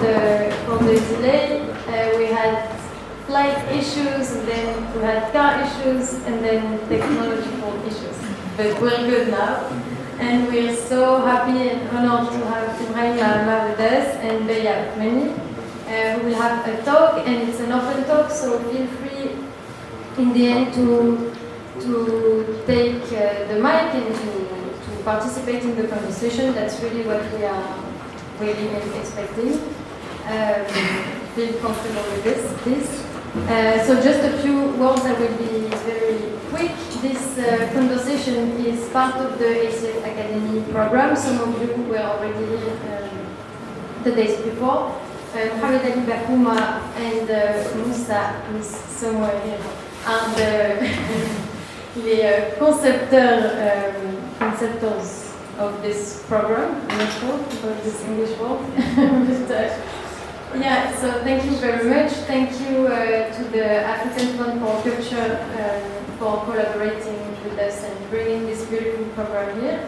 the delay. We had flight issues, and then we had car issues, and then technological issues. But we're good now, and we're so happy and honored to have Ibrahim Mahama with us and Beya Othmani, who will have a talk, and it's an open talk, so feel free in the end to take the mic and to participate in the conversation. That's really what we are really expecting. Feel comfortable with this. So just a few words. I will be very quick. This conversation is part of the ACF Academy program. Some of you were already the days before. Ibrahim Mahama and Moussa is somewhere here are les conceptors of this program. I'm not sure about this English word. But, yeah, so thank you very much. Thank you to the African Fund for Culture for collaborating with us and bringing this beautiful program here.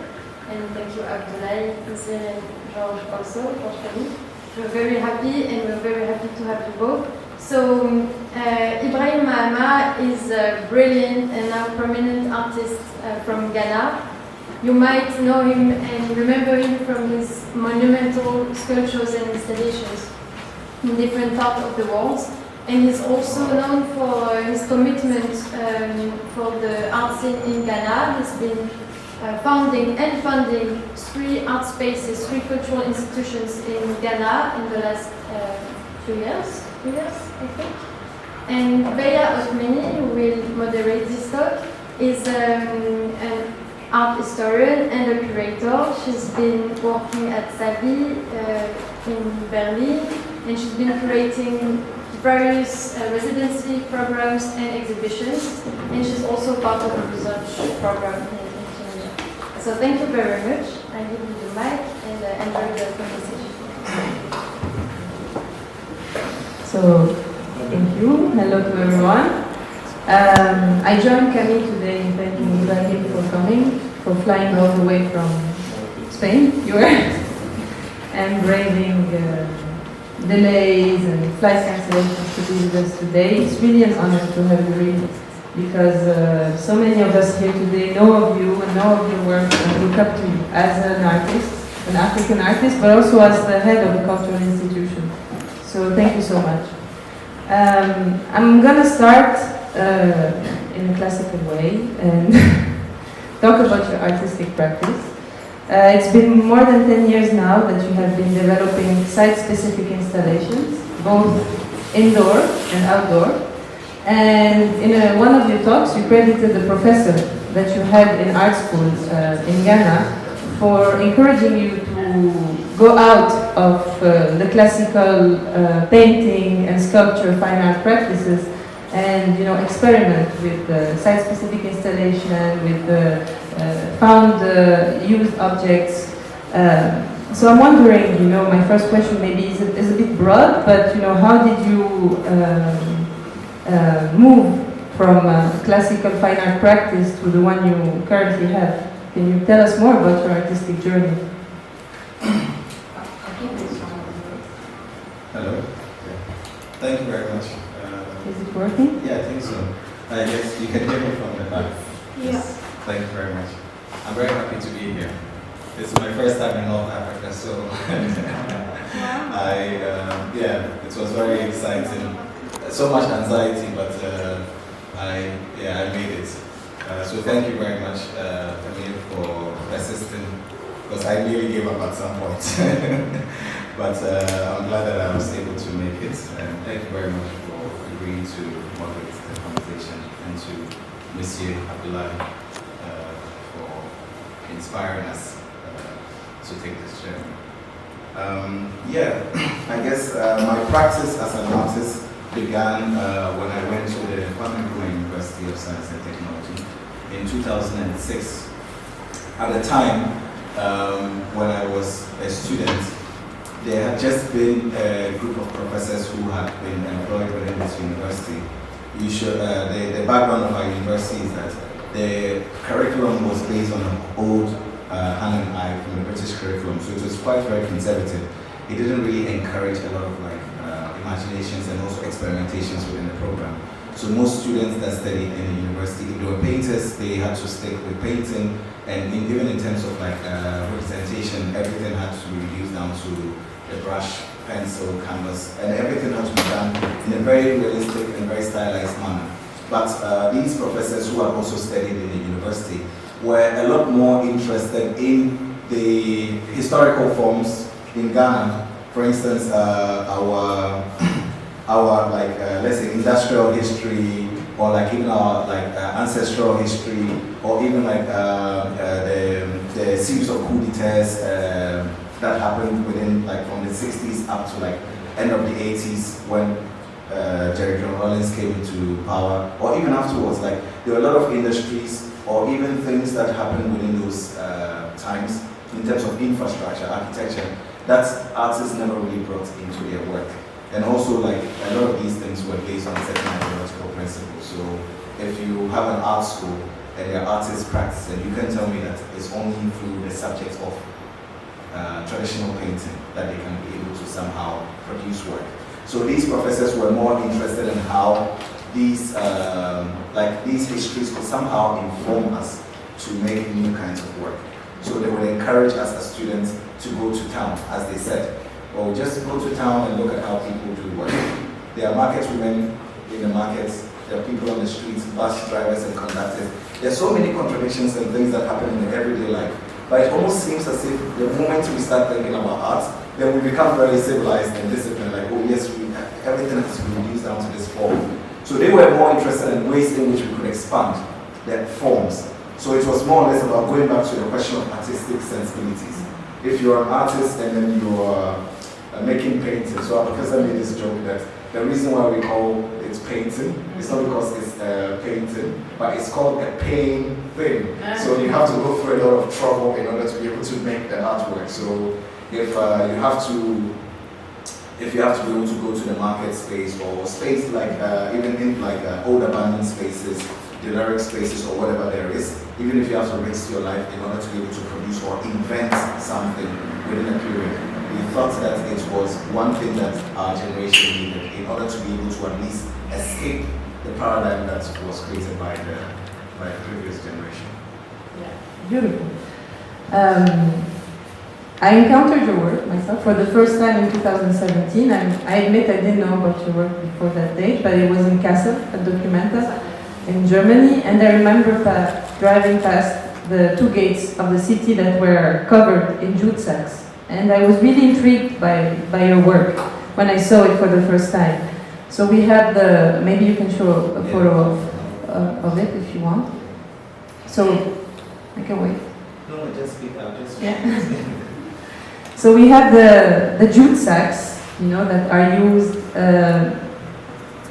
And thank you, Abdoulaye, Hussein, and George also for sharing. We're very happy, and we're very happy to have you both. So, Ibrahim Mahama is a brilliant and now prominent artist from Ghana. You might know him and remember him from his monumental sculptures and installations in different parts of the world. And he's also known for his commitment for the art scene in Ghana. He's been founding and funding 3 art spaces, 3 cultural institutions in Ghana in the last 2 years, I think. And Beya Othmani, who will moderate this talk, is an art historian and a curator. She's been working at Savi in Berlin, and she's been curating various residency programs and exhibitions, and she's also part of a research program in Kenya. So thank you very much. I give you the mic and enjoy the conversation. So, thank you. Hello to everyone. I joined Camille today in thanking Ibrahim for coming, for flying all the way from Spain, you were, and braving delays and flight cancellations to be with us today. It's really an honor to have you read, because so many of us here today know of you and know of your work and look up to you as an artist, an African artist, but also as the head of a cultural institution. So thank you so much. I'm gonna start in a classical way and talk about your artistic practice. It's been more than 10 years now that you have been developing site-specific installations, both indoor and outdoor. And in one of your talks, you credited the professor that you had in art school in Ghana for encouraging you to go out of the classical painting and sculpture fine art practices and experiment with site-specific installation, with found used objects. So I'm wondering, my first question maybe is a bit broad, but how did you move from classical fine art practice to the one you currently have? Can you tell us more about your artistic journey? Hello. Thank you very much. Is it working? Yeah, I think so. Yes, you can hear me from the back. Yes. Thank you very much. I'm very happy to be here. This is my first time in North Africa, so it was very exciting. So much anxiety, but I made it. So thank you very much, Camille, for assisting, because I nearly gave up at some point. But I'm glad that I was able to make it, and thank you very much for agreeing to moderate the conversation, and to Monsieur Abdoulaye for inspiring us to take this journey. I guess my practice as an artist began when I went to the Kwame University of Science and Technology in 2006. At the time, when I was a student, there had just been a group of professors who had been employed within this university. The background of our university is that the curriculum was based on an old hand and eye from the British curriculum, so it was quite very conservative. it didn't really encourage a lot of like imaginations and also experimentations within the program. So most students that studied in the university, if they were painters, they had to stick with painting, and even in terms of like representation, everything had to be reduced down to the brush, pencil, canvas, and everything had to be done in a very realistic and very stylized manner. But these professors who had also studied in the university were a lot more interested in the historical forms in Ghana. For instance, our like let's say industrial history, or like even our like ancestral history, or even like the series of coup d'etats that happened within like from the 60s up to like end of the 80s when Jerry John Rawlings came into power, or even afterwards. Like there were a lot of industries or even things that happened within those times in terms of infrastructure, architecture, that artists never really brought into their work. And also, like, a lot of these things were based on certain ideological principles. So if you have an art school and there are artists practicing, you can tell me that it's only through the subject of traditional painting that they can be able to somehow produce work. So these professors were more interested in how these these histories could somehow inform us to make new kinds of work. So they would encourage us as students to go to town, as they said. Or just go to town and look at how people do work. There are market women in the markets, there are people on the streets, bus drivers and conductors. There are so many contradictions and things that happen in everyday life. But it almost seems as if the moment we start thinking about art, then we become very civilized and disciplined, like, oh yes, everything has to be reduced down to this form. So they were more interested in ways in which we could expand their forms. So it was more or less about going back to the question of artistic sensibilities. If you're an artist and then you are making painting. So our professor made this joke that the reason why we call it painting is not because it's painting, but it's called a pain thing. So you have to go through a lot of trouble in order to be able to make the artwork. So if you have to be able to go to the market space or space like even in like old abandoned spaces, generic spaces or whatever there is, even if you have to risk your life in order to be able to produce or invent something within a period, we thought that it was one thing that our generation needed in order to be able to at least escape the paradigm that was created by the previous generation. Yeah, beautiful. I encountered your work myself for the first time in 2017. I admit I didn't know about your work before that date, but it was in Kassel, at Documenta, in Germany, and I remember driving past the two gates of the city that were covered in jute sacks. And I was really intrigued by your work when I saw it for the first time. So we had maybe you can show a photo of it if you want. So, I can wait. No, just speak out. Yeah. So we have the jute sacks, that are used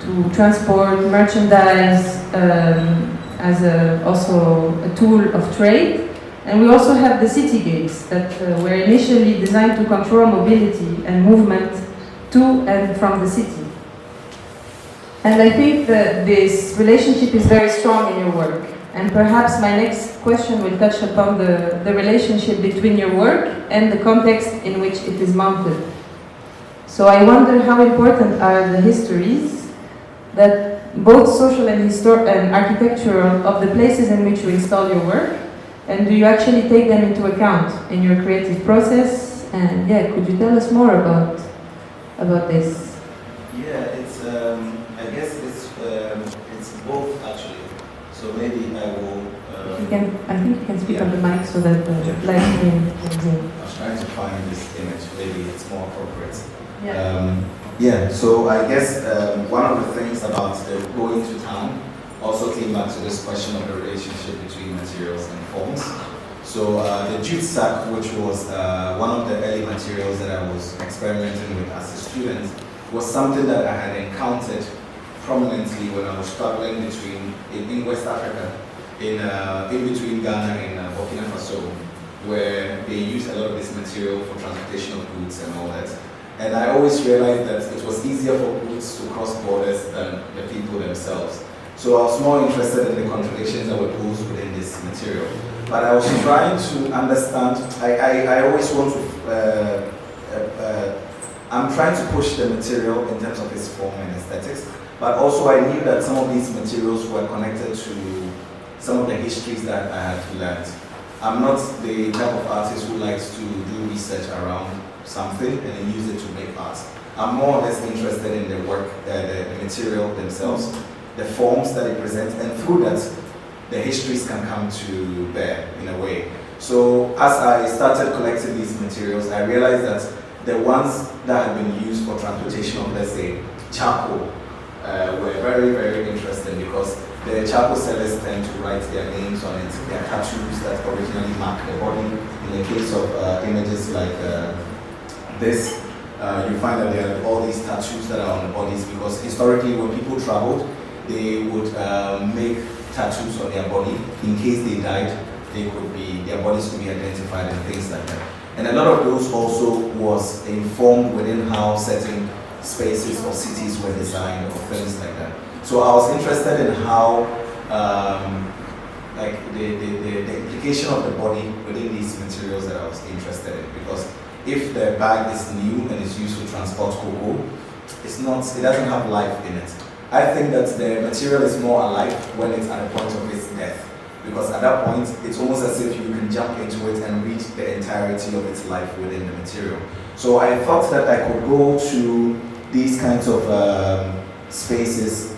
to transport merchandise as also a tool of trade. And we also have the city gates that were initially designed to control mobility and movement to and from the city. And I think that this relationship is very strong in your work. And perhaps my next question will touch upon the relationship between your work and the context in which it is mounted. So I wonder how important are the histories that both social and architectural of the places in which you install your work, and do you actually take them into account in your creative process? And yeah, could you tell us more about this? Yeah, it's I guess it's both actually. So maybe I will. I think you can speak on the mic so that the live stream can hear. I was trying to find this image. Maybe it's more appropriate. Yeah. So I guess one of the things about going to town also came back to this question of the relationship between materials and forms. So the jute sack, which was one of the early materials that I was experimenting with as a student, was something that I had encountered prominently when I was traveling in West Africa, in between Ghana and Burkina Faso, where they use a lot of this material for transportation of goods and all that. And I always realized that it was easier for goods to cross borders than the people themselves. So I was more interested in the contradictions that were posed within this material. But I was trying to understand, I always want to I'm trying to push the material in terms of its form and aesthetics, but also I knew that some of these materials were connected to some of the histories that I had learned. I'm not the type of artist who likes to do research around something and then use it to make art. I'm more or less interested in the work, the material themselves, the forms that it presents, and through that, the histories can come to bear in a way. So as I started collecting these materials, I realized that the ones that had been used for transportation of, let's say, charcoal, were very, very interesting because the charcoal sellers tend to write their names on it. There are tattoos that originally mark the body. In the case of images like this, you find that there are all these tattoos that are on the bodies because historically when people traveled, they would make tattoos on their body. In case they died, their bodies could be identified and things like that. And a lot of those also was informed within how certain spaces or cities were designed or things like that. So I was interested in how like the implication of the body within these materials that I was interested in, because if the bag is new and is used to transport cocoa, it doesn't have life in it. I think that the material is more alive when it's at the point of its death, because at that point it's almost as if you can jump into it and read the entirety of its life within the material. So I thought that I could go to these kinds of spaces,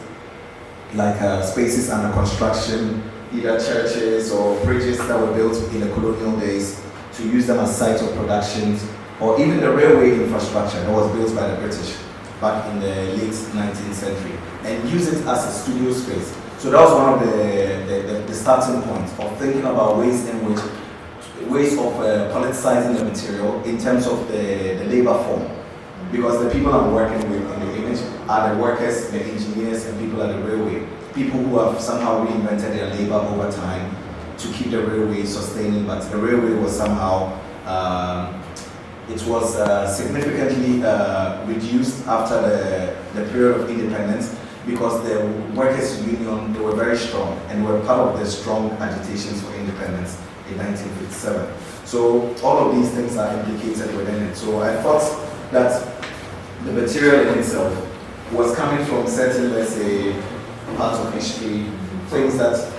like spaces under construction, either churches or bridges that were built in the colonial days, to use them as sites of productions, or even the railway infrastructure that was built by the British back in the late 19th century, and use it as a studio space. So that was one of the starting points of thinking about ways of politicizing the material in terms of the labor form. Because the people I'm working with in the image are the workers, the engineers, and people at the railway. People who have somehow reinvented their labor over time to keep the railway sustaining, but the railway was somehow, it was significantly reduced after the period of independence, because the workers' union, they were very strong and were part of the strong agitations for independence in 1957. So all of these things are implicated within it. So I thought that the material in itself was coming from certain, let's say, parts of history, things that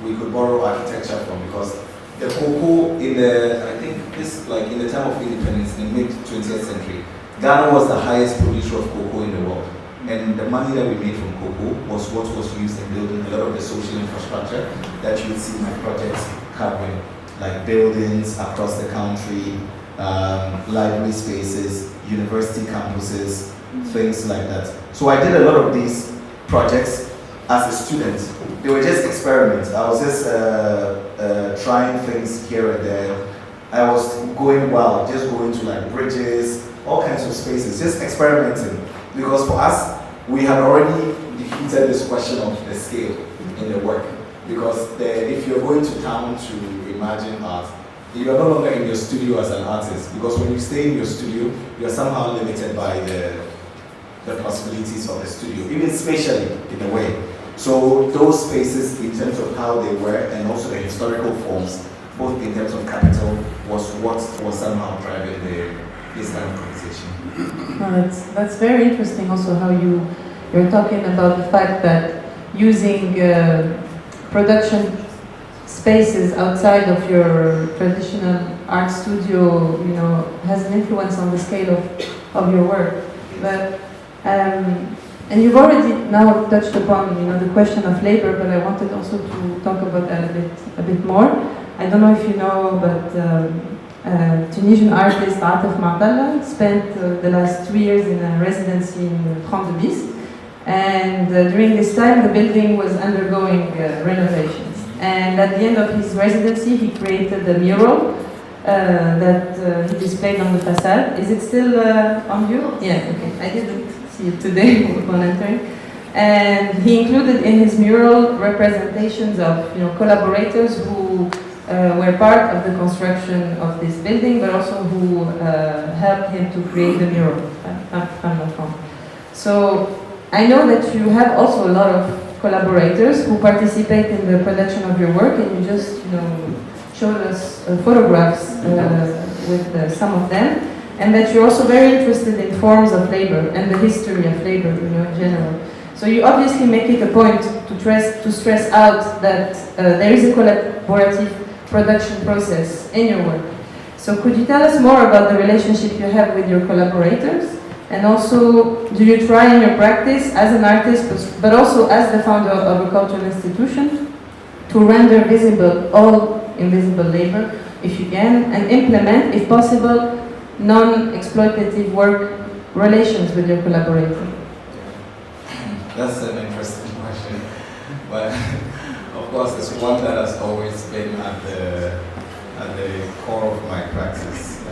we could borrow architecture from, because the cocoa in the time of independence in the mid-20th century, Ghana was the highest producer of cocoa in the world. And the money that we made from cocoa was what was used in building a lot of the social infrastructure that you would see my projects covering, like buildings across the country, library spaces, university campuses, things like that. So I did a lot of these projects as a student. They were just experiments. I was just trying things here and there. I was going wild, just going to like bridges, all kinds of spaces, just experimenting. Because for us, we had already defeated this question of the scale in the work. Because if you're going to town to imagine art, you are no longer in your studio as an artist. Because when you stay in your studio, you're somehow limited by the possibilities of the studio, even spatially in a way. So those spaces, in terms of how they were, and also the historical forms, both in terms of capital, was what was somehow driving this kind of conversation. Well, that's very interesting also how you're talking about the fact that using production spaces outside of your traditional art studio, has an influence on the scale of your work. But and you've already now touched upon the question of labor, but I wanted also to talk about that a bit more. I don't know if you know, but Tunisian artist Atif Mardalla spent the last 2 years in a residency in France de Bis, and during this time the building was undergoing renovations. And at the end of his residency, he created a mural that he displayed on the facade. Is it still on you? Yeah, okay. I didn't see it today when entering. And he included in his mural representations of collaborators who were part of the construction of this building, but also who helped him to create the mural. So I know that you have also a lot of collaborators who participate in the production of your work, and you just showed us photographs with some of them. and that you're also very interested in forms of labor and the history of labor, you know, in general. So you obviously make it a point to stress out that there is a collaborative production process in your work. So could you tell us more about the relationship you have with your collaborators? And also, do you try in your practice as an artist, but also as the founder of a cultural institution, to render visible all invisible labor, if you can, and implement, if possible, non-exploitative work relations with your collaborator? That's an interesting question, but of course it's one that has always been at the core of my practice,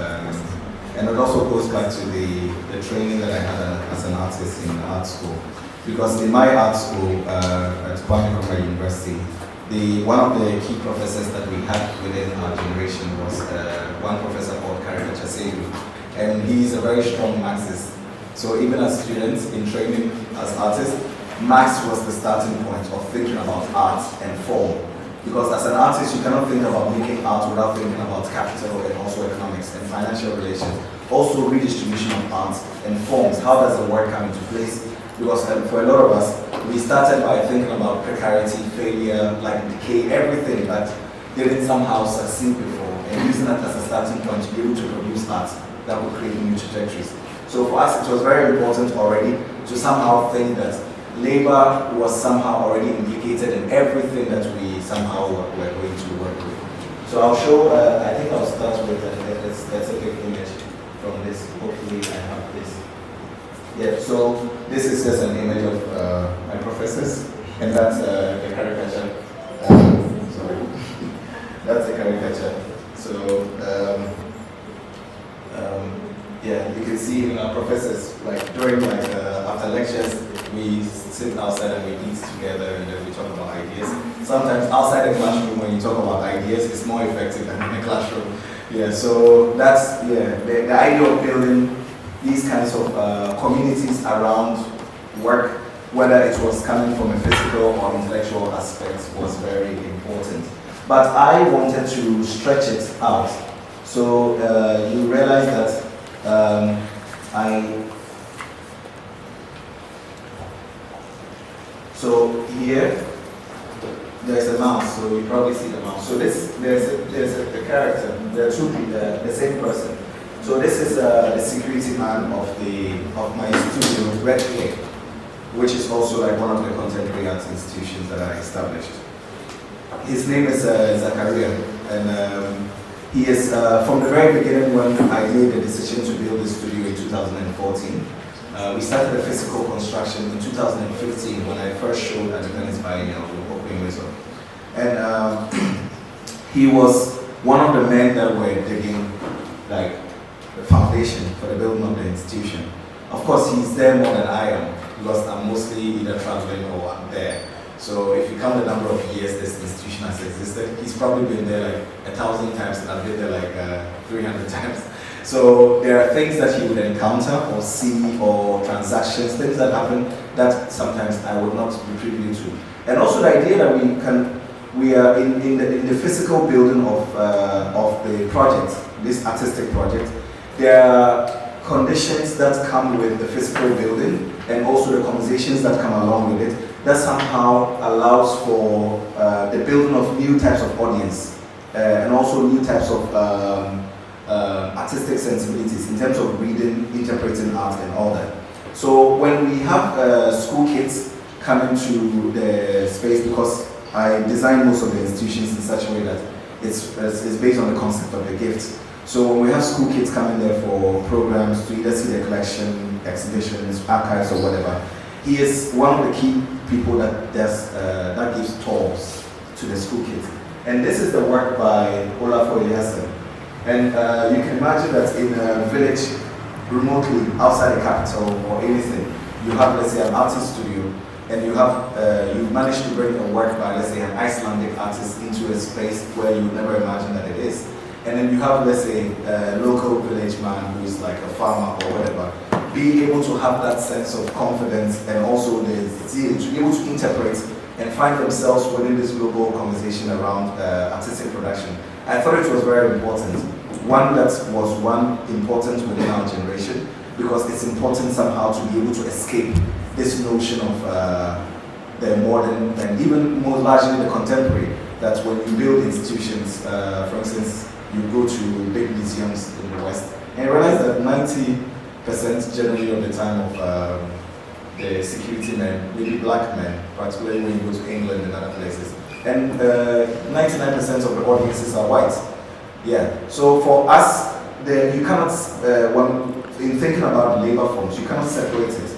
and it also goes back to the training that I had as an artist in art school. Because in my art school at Kwame University, one of the key professors that we had within our generation was one professor called Caricature Sedu, and he's a very strong Marxist. So even as students in training as artists, Marx was the starting point of thinking about art and form. Because as an artist, you cannot think about making art without thinking about capital and also economics and financial relations. Also redistribution of art and forms. How does the work come into place? Because for a lot of us, we started by thinking about precarity, failure, like decay, everything that didn't somehow succeed before, and using that as a starting point to be able to produce art that would create new trajectories. So for us, it was very important already to somehow think that labor was somehow already implicated in everything that we somehow were going to work with. So I'll show, I think I'll start with a specific image from this. Hopefully I have this. Yeah, so this is just an image of my professors, and that's a caricature. Sorry, that's a caricature. So, yeah, you can see in our professors, like during after lectures, we sit outside and we eat together and then we talk about ideas. Sometimes outside the classroom, when you talk about ideas, it's more effective than in the classroom. Yeah, so that's the idea of building these kinds of communities around work, whether it was coming from a physical or intellectual aspect, was very important. But I wanted to stretch it out. So you realize that so here there's a mouse, so you probably see the mouse. So there's a character, there are two people, the same person. So this is the security man of my studio, Red Clay, which is also like one of the contemporary arts institutions that I established. His name is Zachariah, and he is from the very beginning when I made the decision to build this studio in 2014. We started the physical construction in 2015 when I first showed at the Venice Biennial with opening whistle. And he was one of the men that were digging like the foundation for the building of the institution. Of course, he's there more than I am because I'm mostly either traveling or I'm there. So if you count the number of years this institution has existed, he's probably been there like 1,000 times and I've been there like 300 times. So there are things that he would encounter or see or transactions, things that happen that sometimes I would not be privy to. And also the idea that we are in the physical building of the project, this artistic project, there are conditions that come with the physical building and also the conversations that come along with it that somehow allows for the building of new types of audience and also new types of artistic sensibilities in terms of reading, interpreting art and all that. So when we have school kids come into the space, because I design most of the institutions in such a way that it's based on the concept of the gift. So when we have school kids coming there for programs to either see the collection, exhibitions, archives or whatever, he is one of the key people that gives talks to the school kids. And this is the work by Olafur Eliasson. And you can imagine that in a village remotely outside the capital or anything, you have, let's say, an artist studio, and you have you've managed to bring a work by, let's say, an Icelandic artist into a space where you would never imagine that it is. And then you have, let's say, a local village man who is like a farmer or whatever, being able to have that sense of confidence and also the zeal to be able to interpret and find themselves within this global conversation around artistic production. I thought it was very important. one that was one important within our generation, because it's important somehow to be able to escape this notion of the modern and even more largely the contemporary, that when you build institutions, for instance, you go to big museums in the West, and you realize that 90% generally of the time of the security men, really black men, particularly when you go to England and other places, and 99% of the audiences are white. Yeah, so for us, you cannot, in thinking about labor forms, you cannot separate it.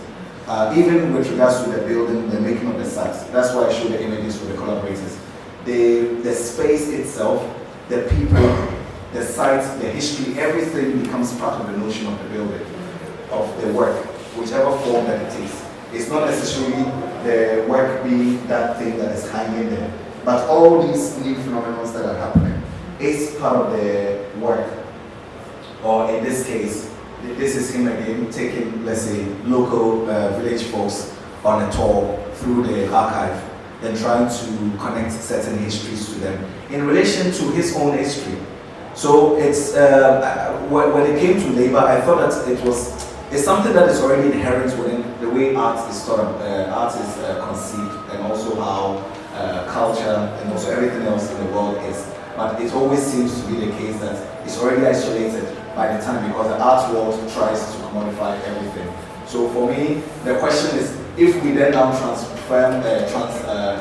Even with regards to the building, the making of the sites, that's why I showed the images with the collaborators. The space itself, the people, the site, the history, everything becomes part of the notion of the building, of the work, whichever form that it takes. It's not necessarily the work being that thing that is hanging there, but all these new phenomena that are happening is part of the work. Or in this case, this is him again taking, let's say, local village folks on a tour through the archive and trying to connect certain histories to them in relation to his own history. So it's when it came to labor, I thought that it's something that is already inherent within the way art is thought of, art is conceived, and also how culture and also everything else in the world is. But it always seems to be the case that it's already isolated by the time, because the art world tries to commodify everything. So for me, the question is, if we then now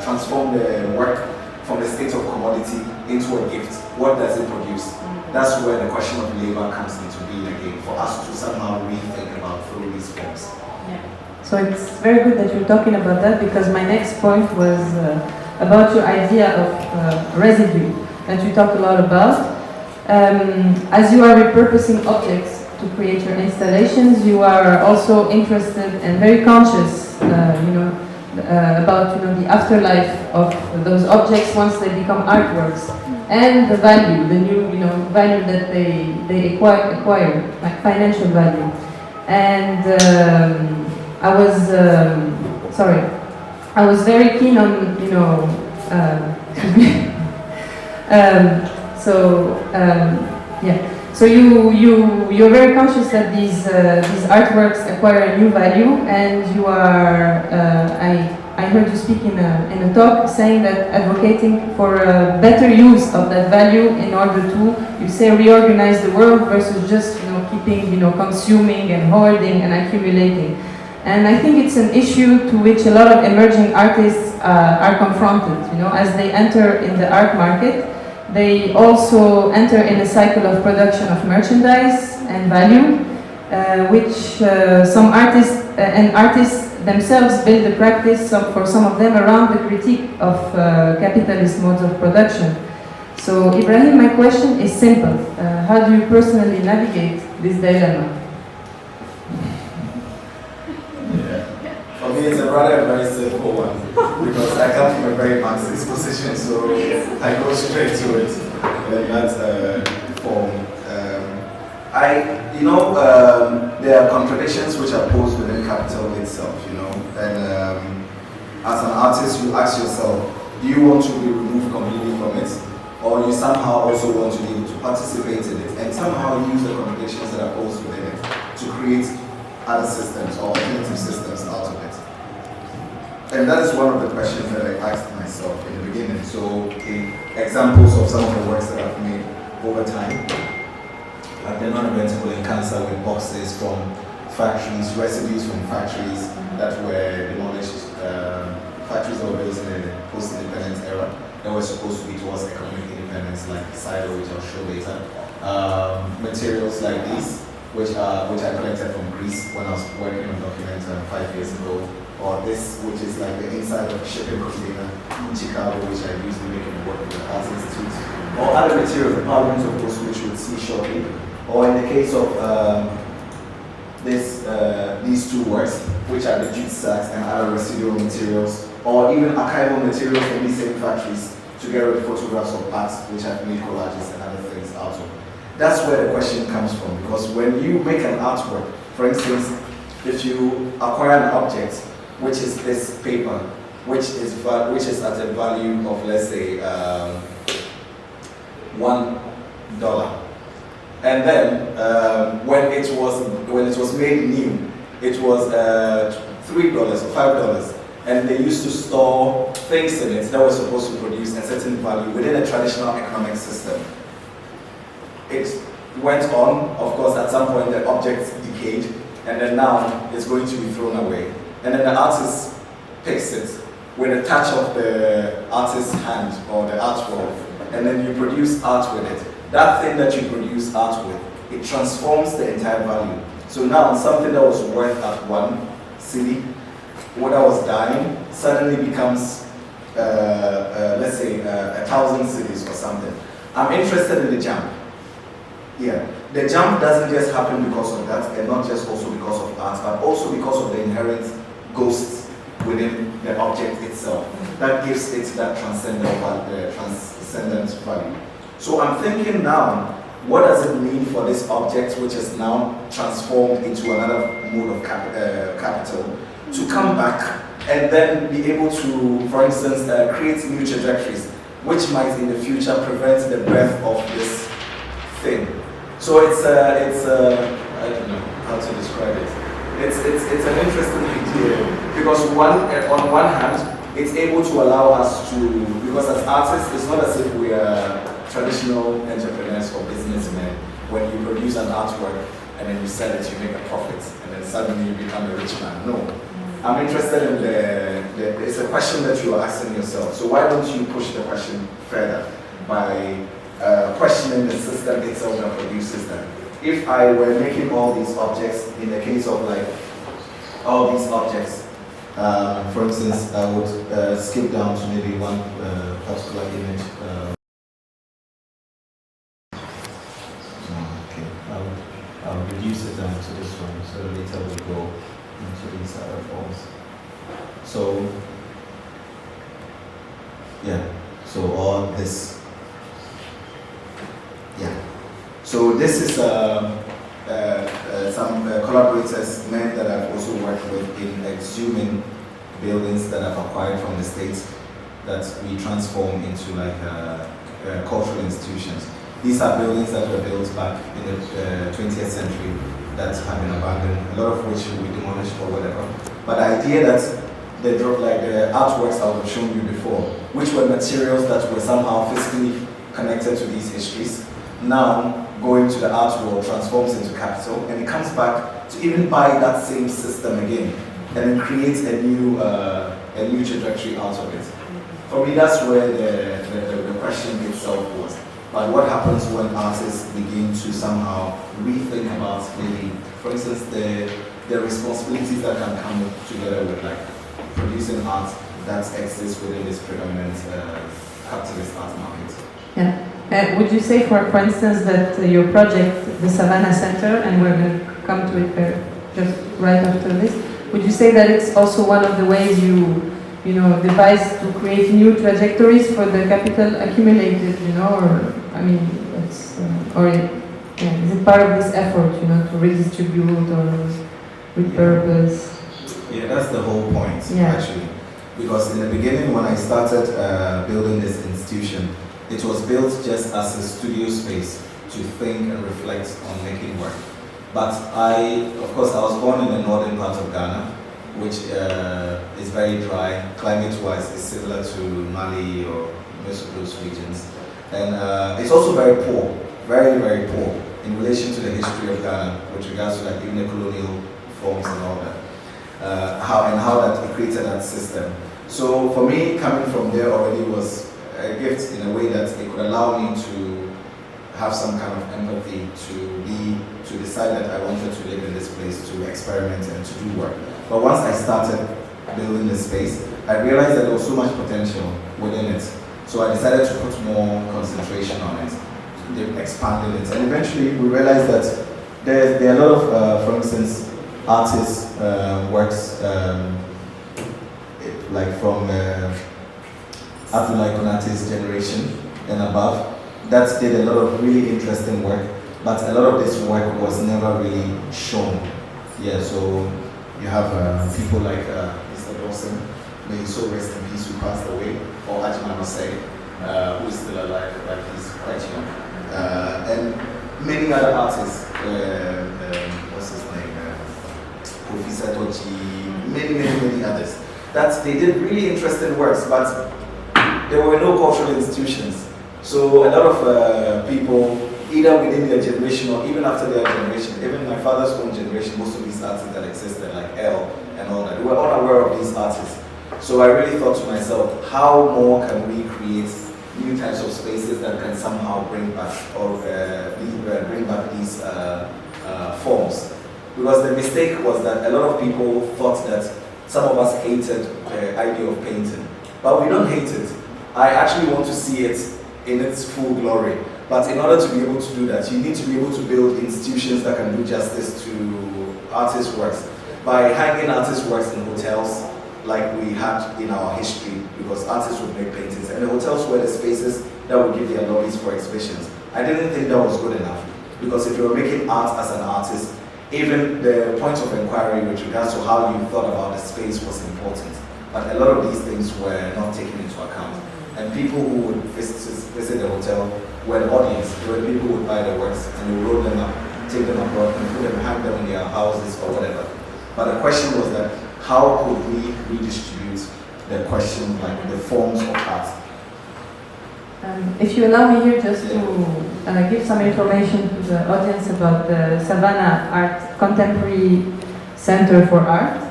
transform the work from the state of commodity into a gift, what does it produce? That's where the question of labor comes into being again, for us to somehow rethink about through these forms. Yeah. So it's very good that you're talking about that, because my next point was about your idea of residue that you talked a lot about. As you are repurposing objects to create your installations, you are also interested and very conscious, about the afterlife of those objects once they become artworks, and the value, the new value that they acquire, like financial value. And I was very keen on So you're very conscious that these artworks acquire a new value, and you are. I heard you speak in a talk saying that advocating for a better use of that value in order to, you say, reorganize the world versus just keeping consuming and hoarding and accumulating. And I think it's an issue to which a lot of emerging artists are confronted. As they enter in the art market, they also enter in a cycle of production of merchandise and value, which some artists and artists themselves build a practice for some of them around the critique of capitalist modes of production. So Ibrahim, my question is simple. How do you personally navigate this dilemma? For me, it's a rather very simple one, because I come from a very Marxist position, so I go straight to it in that form. There are contradictions which are posed within capital itself, and as an artist, you ask yourself, do you want to be removed completely from it, or you somehow also want to be able to participate in it, and somehow use the contradictions that are posed within it to create other systems or alternative systems out of it. And that is one of the questions that I asked myself in the beginning. So, in examples of some of the works that I've made over time, I've been non-eventable in cancer with boxes from factories, residues from factories that were demolished, factories that were built in the post-independence era that were supposed to be towards economic independence, like silo, which I'll show later. Materials like these, which I collected from Greece when I was working on a document 5 years ago, or this, which is like the inside of a shipping container in Chicago, which I used to make in work with the Art Institute, or other materials, the parliament of course, which we'll see shortly, or in the case of these two works, which are the jute sacks and other residual materials, or even archival materials from these same factories, together with photographs of art, which I've made collages and other things out of. That's where the question comes from, because when you make an artwork, for instance, if you acquire an object, which is this paper, which is at a value of, let's say, $1, And then when it was made new, it was $3 or $5, and they used to store things in it that were supposed to produce a certain value within a traditional economic system. It went on, of course, at some point the object decayed, and then now it's going to be thrown away. And then the artist picks it with a touch of the artist's hand or the artwork, and then you produce art with it. That thing that you produce art with, it transforms the entire value. So now something that was worth at 1 cedi, what I was dying, suddenly becomes, let's say, 1,000 cedis or something. I'm interested in the jump. Yeah, the jump doesn't just happen because of that, and not just also because of art, but also because of the inherent ghosts within the object itself. That gives it that transcendent value. So I'm thinking now, what does it mean for this object, which is now transformed into another mode of capital, to come back and then be able to, for instance, create new trajectories, which might in the future prevent the birth of this thing. So it's I don't know how to describe it. It's an interesting idea because on one hand, it's able to allow us to, because as artists, it's not as if we are traditional entrepreneurs or businessmen. When you produce an artwork and then you sell it, you make a profit, and then suddenly you become a rich man. No. I'm interested in it's a question that you are asking yourself. So why don't you push the question further by questioning the system itself that produces them? If I were making all these objects, in the case of like all these objects, for instance, I would skip down to maybe one particular image. Okay, I'll reduce it down to this one, so later we go into these other forms. So, yeah, so all this. Yeah. So this is some collaborators, men that I've also worked with in exhuming buildings that I've acquired from the States that we transform into like cultural institutions. These are buildings that were built back in the 20th century that have been abandoned, a lot of which will be demolished or whatever. But the idea that they dropped like the artworks I would have shown you before, which were materials that were somehow physically connected to these histories, now going to the art world transforms into capital, and it comes back to even buy that same system again and then creates a new trajectory out of it. For me, that's where the question itself was. But what happens when artists begin to somehow rethink about maybe, for instance, the responsibilities that can come together with like producing art that exists within this predominant capitalist art market? Yeah. Would you say, for instance, that your project, the Savannah Center, and we're going to come to it just right after this, would you say that it's also one of the ways you devise to create new trajectories for the capital accumulated, or I mean, it's is it part of this effort, to redistribute or with purpose? Yeah, that's the whole point, actually. Because in the beginning, when I started building this institution, it was built just as a studio space to think and reflect on making work. But of course, I was born in the northern part of Ghana, which is very dry. Climate-wise, it's similar to Mali or most of those regions. And it's also very poor, very, very poor in relation to the history of Ghana with regards to like even the colonial forms and all that. How that created that system. So for me, coming from there already was a gift in a way that it could allow me to have some kind of empathy, to decide that I wanted to live in this place, to experiment and to do work. But once I started building this space, I realized that there was so much potential within it. So I decided to put more concentration on it, expanding it. And eventually we realized that there are a lot of, for instance, artists' works like from Abdullah Konate's generation and above that did a lot of really interesting work, but a lot of this work was never really shown. Yeah, so you have people like Mr. Dawson, may he so rest in peace, who passed away, or Ajman Osei, who is still alive, but he's quite young. And many other artists, what's his name, Professor Tochi, many others, that they did really interesting works, but there were no cultural institutions. So a lot of people, either within their generation or even after their generation, even my father's own generation, most of these artists that existed, like L and all that, they were unaware of these artists. So I really thought to myself, how more can we create new types of spaces that can somehow bring back or bring back these forms? Because the mistake was that a lot of people thought that some of us hated the idea of painting, but we don't hate it. I actually want to see it in its full glory. But in order to be able to do that, you need to be able to build institutions that can do justice to artists' works. By hanging artists' works in hotels, like we had in our history, because artists would make paintings, and the hotels were the spaces that would give their lobbies for exhibitions. I didn't think that was good enough, because if you were making art as an artist, even the point of inquiry with regards to how you thought about the space was important. But a lot of these things were not taken into account. And people who would visit the hotel were the audience. They were the people who would buy the works and they would roll them up, take them abroad and put them, hang them in their houses or whatever. But the question was that how could we redistribute the question, like the forms of art? If you allow me here just to give some information to the audience about the Savannah Art Contemporary Center for Art.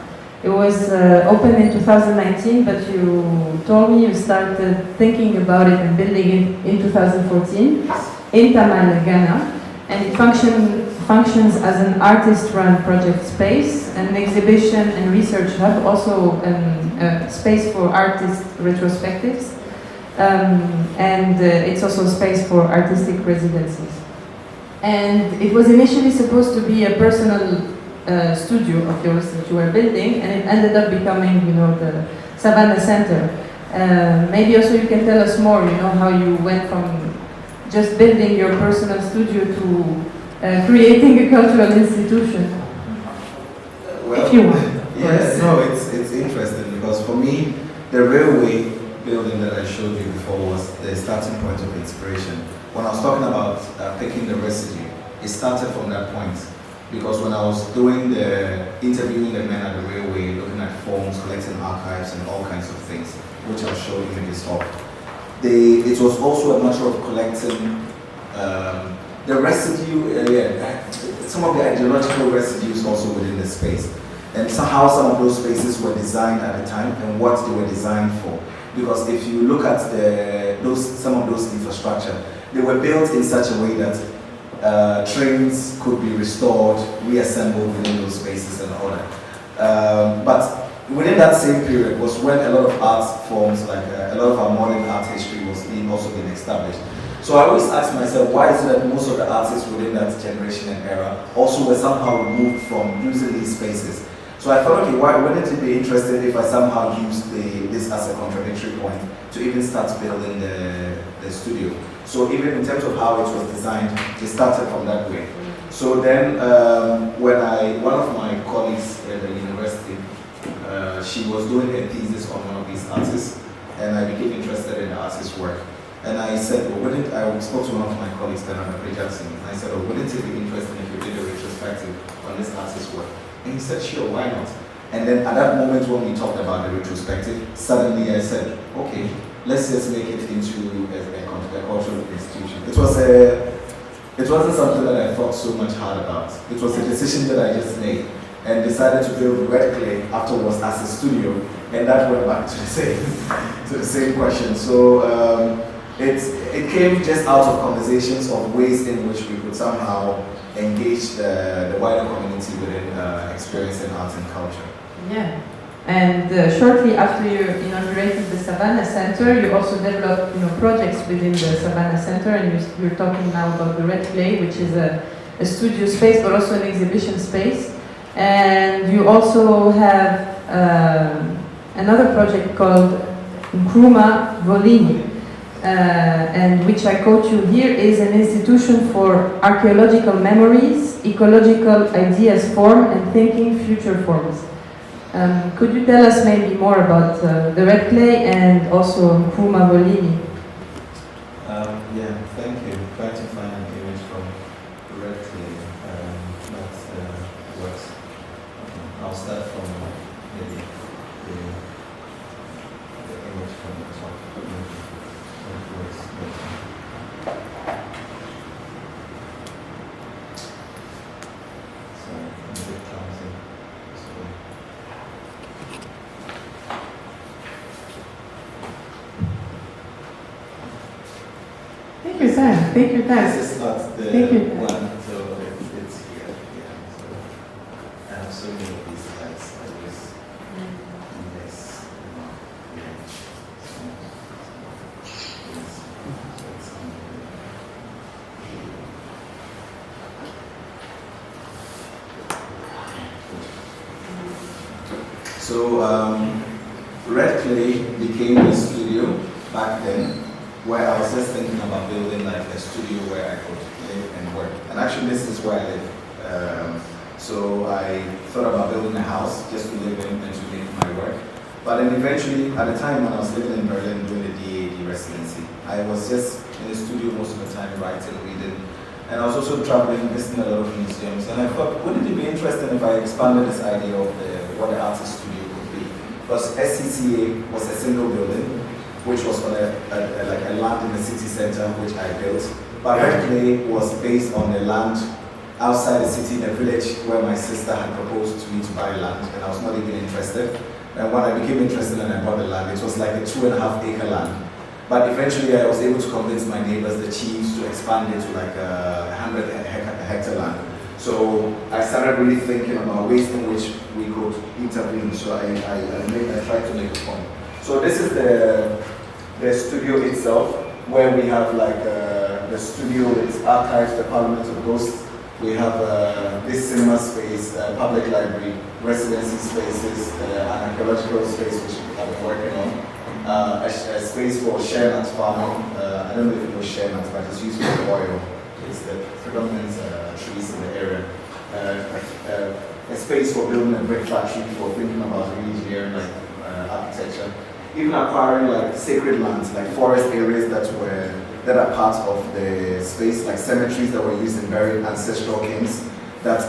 It was opened in 2019, but you told me you started thinking about it and building it in 2014 in Tamale, Ghana, and it functions as an artist-run project space, an exhibition and research hub, also a space for artist retrospectives, and it's also a space for artistic residencies. And it was initially supposed to be a personal studio of yours that you were building, and it ended up becoming, the Savannah Center. Maybe also you can tell us more, how you went from just building your personal studio to creating a cultural institution. Well, if you want. Yes, no, it's interesting because for me, the railway building that I showed you before was the starting point of inspiration. When I was talking about picking the residue, it started from that point. Because when I was doing interviewing the men at the railway, looking at forms, collecting archives and all kinds of things, which I'll show you in this talk, it was also a matter of collecting the residue, some of the ideological residues also within the space. And how some of those spaces were designed at the time and what they were designed for. Because if you look at some of those infrastructure, they were built in such a way that trains could be restored, reassembled within those spaces and all that. But within that same period was when a lot of art forms, like a lot of our modern art history was also being established. So I always ask myself, why is it that most of the artists within that generation and era also were somehow removed from using these spaces? So I thought, okay, why wouldn't it be interesting if I somehow used this as a contradictory point to even start building the studio? So even in terms of how it was designed, it started from that way. So then when one of my colleagues at the university, she was doing a thesis on one of these artists, and I became interested in the artist's work. And I said, well, I spoke to one of my colleagues, Bernard Jackson, and I said, oh, wouldn't it be interesting if you did a retrospective on this artist's work? And he said, sure, why not? And then at that moment when we talked about the retrospective, suddenly I said, okay, let's just make it into a cultural institution. It wasn't something that I thought so much hard about. It was a decision that I just made and decided to build Red Clay afterwards as a studio, and that went back to the same question. So it came just out of conversations of ways in which we could somehow engage the wider community within experiencing arts and culture. Yeah. And shortly after you inaugurated the Savannah Center, you also developed projects within the Savannah Center, and you're talking now about the Red Clay, which is a studio space but also an exhibition space. And you also have another project called Nkrumah Volini, and which I quote you here, is an institution for archaeological memories, ecological ideas form, and thinking future forms. Could you tell us maybe more about the Red Clay and also Nkrumah Volini? Yeah, thank you. Trying to find an image from time. Take your time. This is not the Take your time. one, so it's here. Yeah. So I have so many of these slides. I just mess them up. Yeah. So Red Clay became a studio back then, where I was just thinking about building like a studio where I could live and work. And actually this is where I live. So I thought about building a house just to live in and to make my work. But then eventually, at the time when I was living in Berlin doing the DAD residency, I was just in the studio most of the time writing, reading. And I was also traveling, visiting a lot of museums. And I thought, wouldn't it be interesting if I expanded this idea of what the artist studio could be? Because SCCA was a single building, which was on like a land in the city center, which I built. But Red Clay was based on the land outside the city, the village where my sister had proposed to me to buy land, and I was not even interested. And when I became interested and I bought the land, it was like a 2.5 acre land. But eventually I was able to convince my neighbors, the chiefs, to expand it to like 100 hectare land. So I started really thinking about ways in which we could intervene. So I tried to make a point. So this is the studio itself, where we have like the studio with archives, the Parliament of Ghosts. We have this cinema space, public library, residency spaces, an archaeological space which I've been working on, a space for share nut farming. I don't know if you know share nuts, but it's used for oil. It's the predominant trees in the area. A space for building a brick factory for thinking about re-engineering like architecture. Even acquiring like sacred lands, like forest areas that are part of the space, like cemeteries that were used in buried ancestral kings, that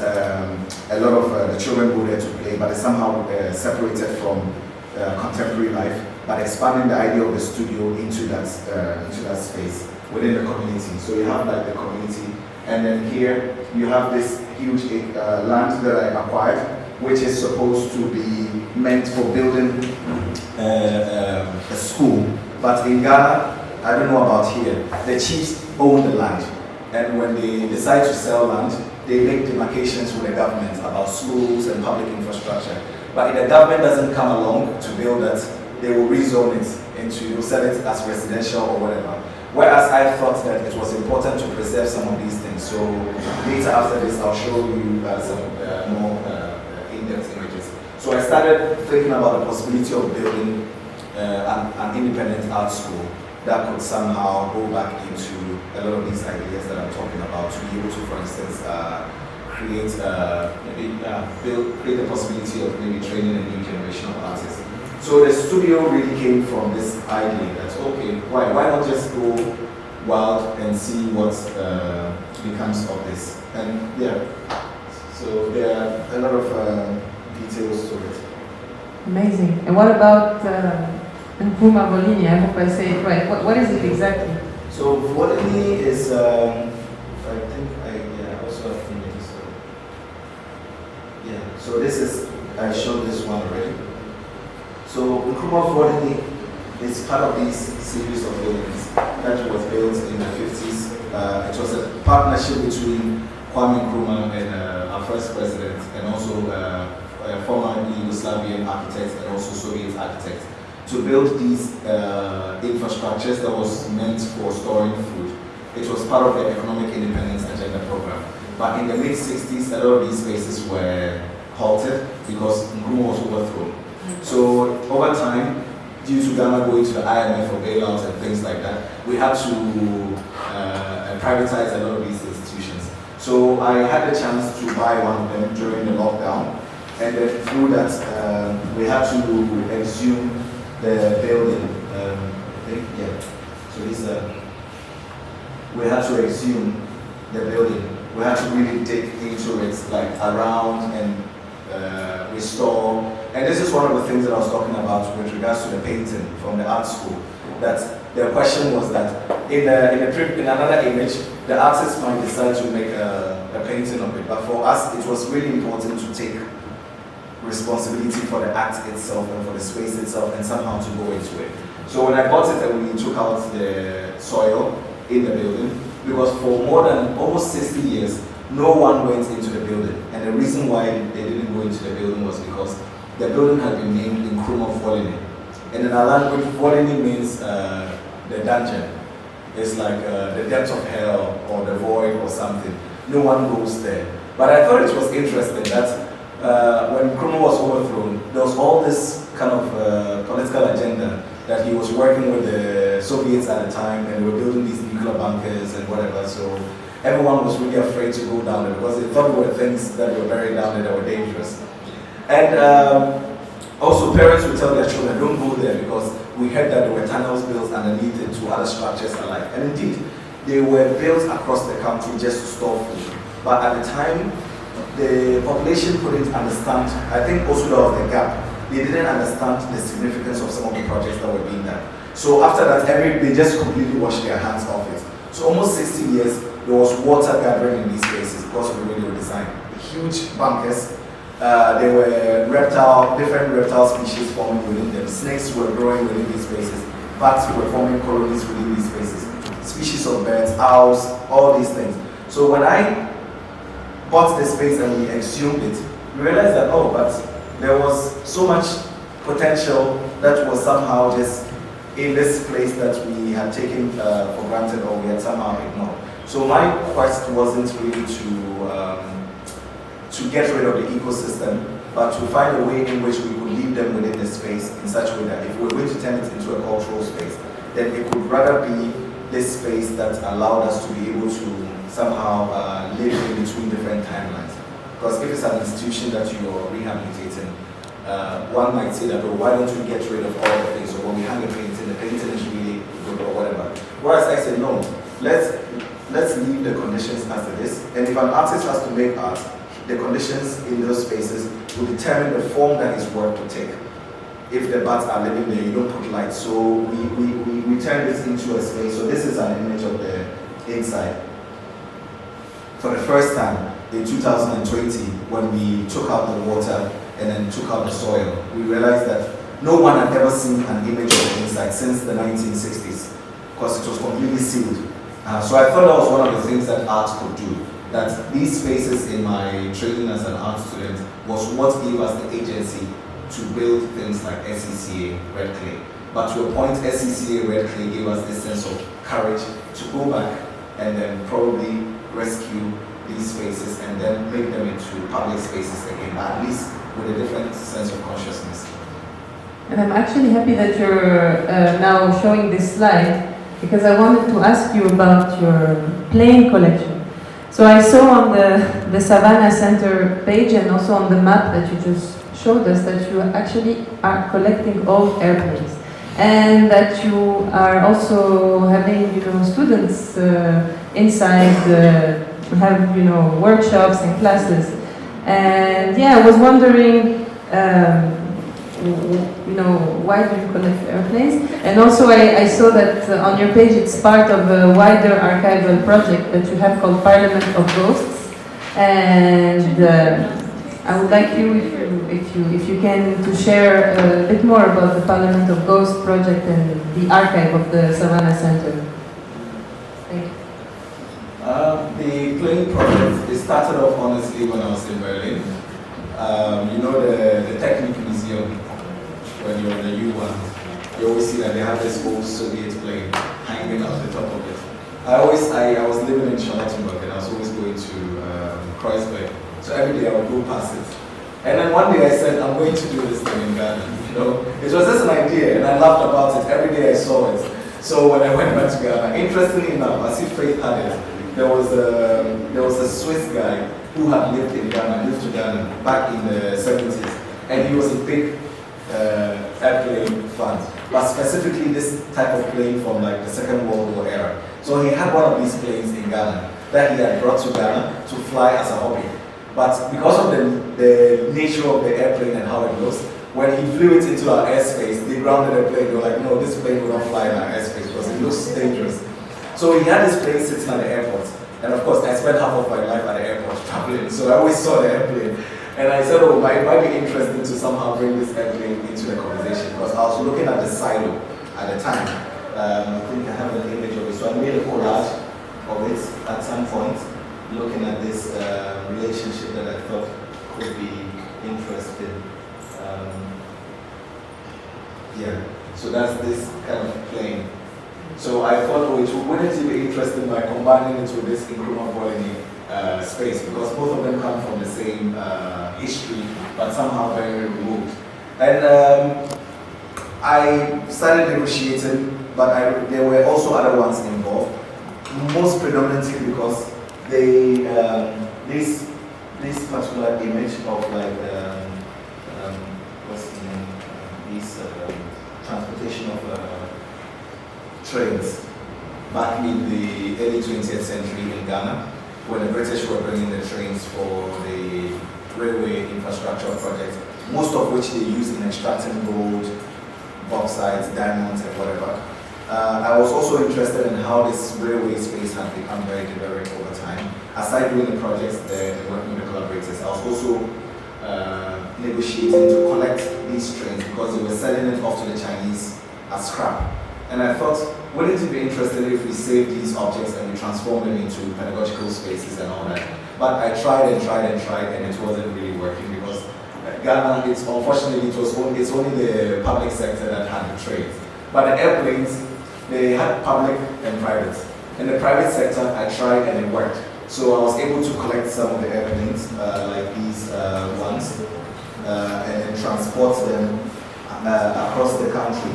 a lot of the children go there to play, but it's somehow separated from contemporary life, but expanding the idea of the studio into that space within the community. So you have like the community, and then here you have this huge land that I acquired, which is supposed to be meant for building a school. But in Ghana, I don't know about here, the chiefs own the land. And when they decide to sell land, they make demarcations with the government about schools and public infrastructure. But if the government doesn't come along to build that, they will rezone it into, sell it as residential or whatever. Whereas I thought that it was important to preserve some of these things. So later after this, I'll show you some more in-depth images. So I started thinking about the possibility of building an independent art school that could somehow go back into a lot of these ideas that I'm talking about, to be able to, for instance, create the possibility of maybe training a new generation of artists. So the studio really came from this idea that, okay, why not just go wild and see what becomes of this? And yeah, so there are a lot of details to it. Amazing. And what about Nkrumah Volini? I hope I say it right. What is it exactly? So Volini is, I think I also have images. Yeah, so this is, I showed this one already. So Nkrumah Volini is part of this series of buildings that was built in the 50s. It was a partnership between Kwame Nkrumah and our first president, and also a former Yugoslavian architect and also Soviet architect, to build these infrastructures that was meant for storing food. It was part of the Economic Independence Agenda program. But in the mid-60s, a lot of these spaces were halted because Nkrumah was overthrown. So over time, due to Ghana going to the IMF for bailouts and things like that, we had to privatize a lot of these institutions. So I had the chance to buy one of them during the lockdown, and then through that, we had to exhume the building. So this, we had to exhume the building. We had to really dig into it, like around and restore. And this is one of the things that I was talking about with regards to the painting from the art school. That the question was that in another image, the artist might decide to make a painting of it. But for us, it was really important to take responsibility for the act itself and for the space itself and somehow to go into it. So when I bought it and we took out the soil, in the building, because for more than almost 60 years, no one went into the building. And the reason why they didn't go into the building was because the building had been named Nkrumah Volini. And in our language, Volini means the dungeon. It's like the depths of hell or the void or something. No one goes there. But I thought it was interesting that when Nkrumah was overthrown, there was all this kind of political agenda that he was working with the Soviets at the time, and they were building these nuclear bunkers and whatever. So everyone was really afraid to go down there because they thought there were things that were buried down there that were dangerous. And also parents would tell their children, don't go there because we heard that there were tunnels built underneath it to other structures alike. And indeed, they were built across the country just to store food. But at the time, the population couldn't understand. I think also there was a gap. They didn't understand the significance of some of the projects that were being done. So after that, they just completely washed their hands off it. So almost 60 years, there was water gathering in these spaces because of the way they were designed. Huge bunkers. There were different reptile species forming within them. Snakes were growing within these spaces. Bats were forming colonies within these spaces. Species of birds, owls, all these things. So when I bought the space and we exhumed it, we realized that, oh, but there was so much potential that was somehow just in this place that we had taken for granted or we had somehow ignored. So my quest wasn't really to get rid of the ecosystem, but to find a way in which we could leave them within the space in such a way that if we were going to turn it into a cultural space, then it could rather be this space that allowed us to be able to somehow live in between different timelines. Because if it's an institution that you're rehabilitating, one might say that, oh, why don't we get rid of all the things? So when we hang a painting, the painting is really good or whatever. Whereas I said, no, let's leave the conditions as it is. And if an artist has to make art, the conditions in those spaces will determine the form that his work will take. If the bats are living there, you don't put light. So we turn this into a space. So this is an image of the inside. For the first time in 2020, when we took out the water and then took out the soil, we realized that no one had ever seen an image of the inside since the 1960s because it was completely sealed. So I thought that was one of the things that art could do. That these spaces in my training as an art student was what gave us the agency to build things like SCCA Red Clay. But to a point, SCCA Red Clay gave us this sense of courage to go back and then probably rescue these spaces and then make them into public spaces again, at least with a different sense of consciousness. And I'm actually happy that you're now showing this slide because I wanted to ask you about your plane collection. So I saw on the Savannah Center page and also on the map that you just showed us that you actually are collecting old airplanes and that you are also having, students inside, have, workshops and classes. And yeah, I was wondering, why do you collect airplanes? And also I saw that on your page it's part of a wider archival project that you have called Parliament of Ghosts. And I would like you, if you can, to share a bit more about the Parliament of Ghosts project and the archive of the Savannah Center. Thank you. The plane project, it started off honestly when I was in Berlin. The Technic Museum, when you're in the U1, you always see that they have this old Soviet plane hanging out the top of it. I was living in Charlottenburg and I was always going to Kreuzberg. So every day I would go past it. And then one day I said, I'm going to do this thing in Ghana. It was just an idea and I laughed about it. Every day I saw it. So when I went back to Ghana, interestingly enough, as if fate had it, there was a Swiss guy who had lived to Ghana back in the 70s. And he was a big airplane fan, but specifically this type of plane from like the Second World War era. So he had one of these planes in Ghana that he had brought to Ghana to fly as a hobby. But because of the nature of the airplane and how it looks, when he flew it into our airspace, they grounded the plane. They were like, no, this plane will not fly in our airspace because it looks dangerous. So he had this plane sitting at the airport. And of course, I spent half of my life at the airport traveling, so I always saw the airplane. And I said, oh, it might be interesting to somehow bring this airplane into the conversation because I was looking at the silo at the time. I think I have an image of it. So I made a collage of it at some point, looking at this relationship that I thought could be interesting. Yeah, so that's this kind of plane. So I thought, oh, wouldn't it be interesting by combining it with this Nkrumah Bolini space, because both of them come from the same history, but somehow very removed. And I started negotiating, but there were also other ones involved, most predominantly because they, this particular image of like, what's the name, these transportation of trains back in the early 20th century in Ghana, when the British were bringing the trains for the railway infrastructure project, most of which they used in extracting gold, bauxite, diamonds, and whatever. I was also interested in how this railway space had become very developed over time. Aside doing the projects there and working with the collaborators, I was also negotiating to collect these trains because they were selling it off to the Chinese as scrap. And I thought, wouldn't it be interesting if we save these objects and we transform them into pedagogical spaces and all that? But I tried and tried and tried, and it wasn't really working because Ghana, unfortunately, it's only the public sector that had the trains. But the airplanes, they had public and private. In the private sector, I tried and it worked. So I was able to collect some of the airplanes, like these ones, and transport them across the country.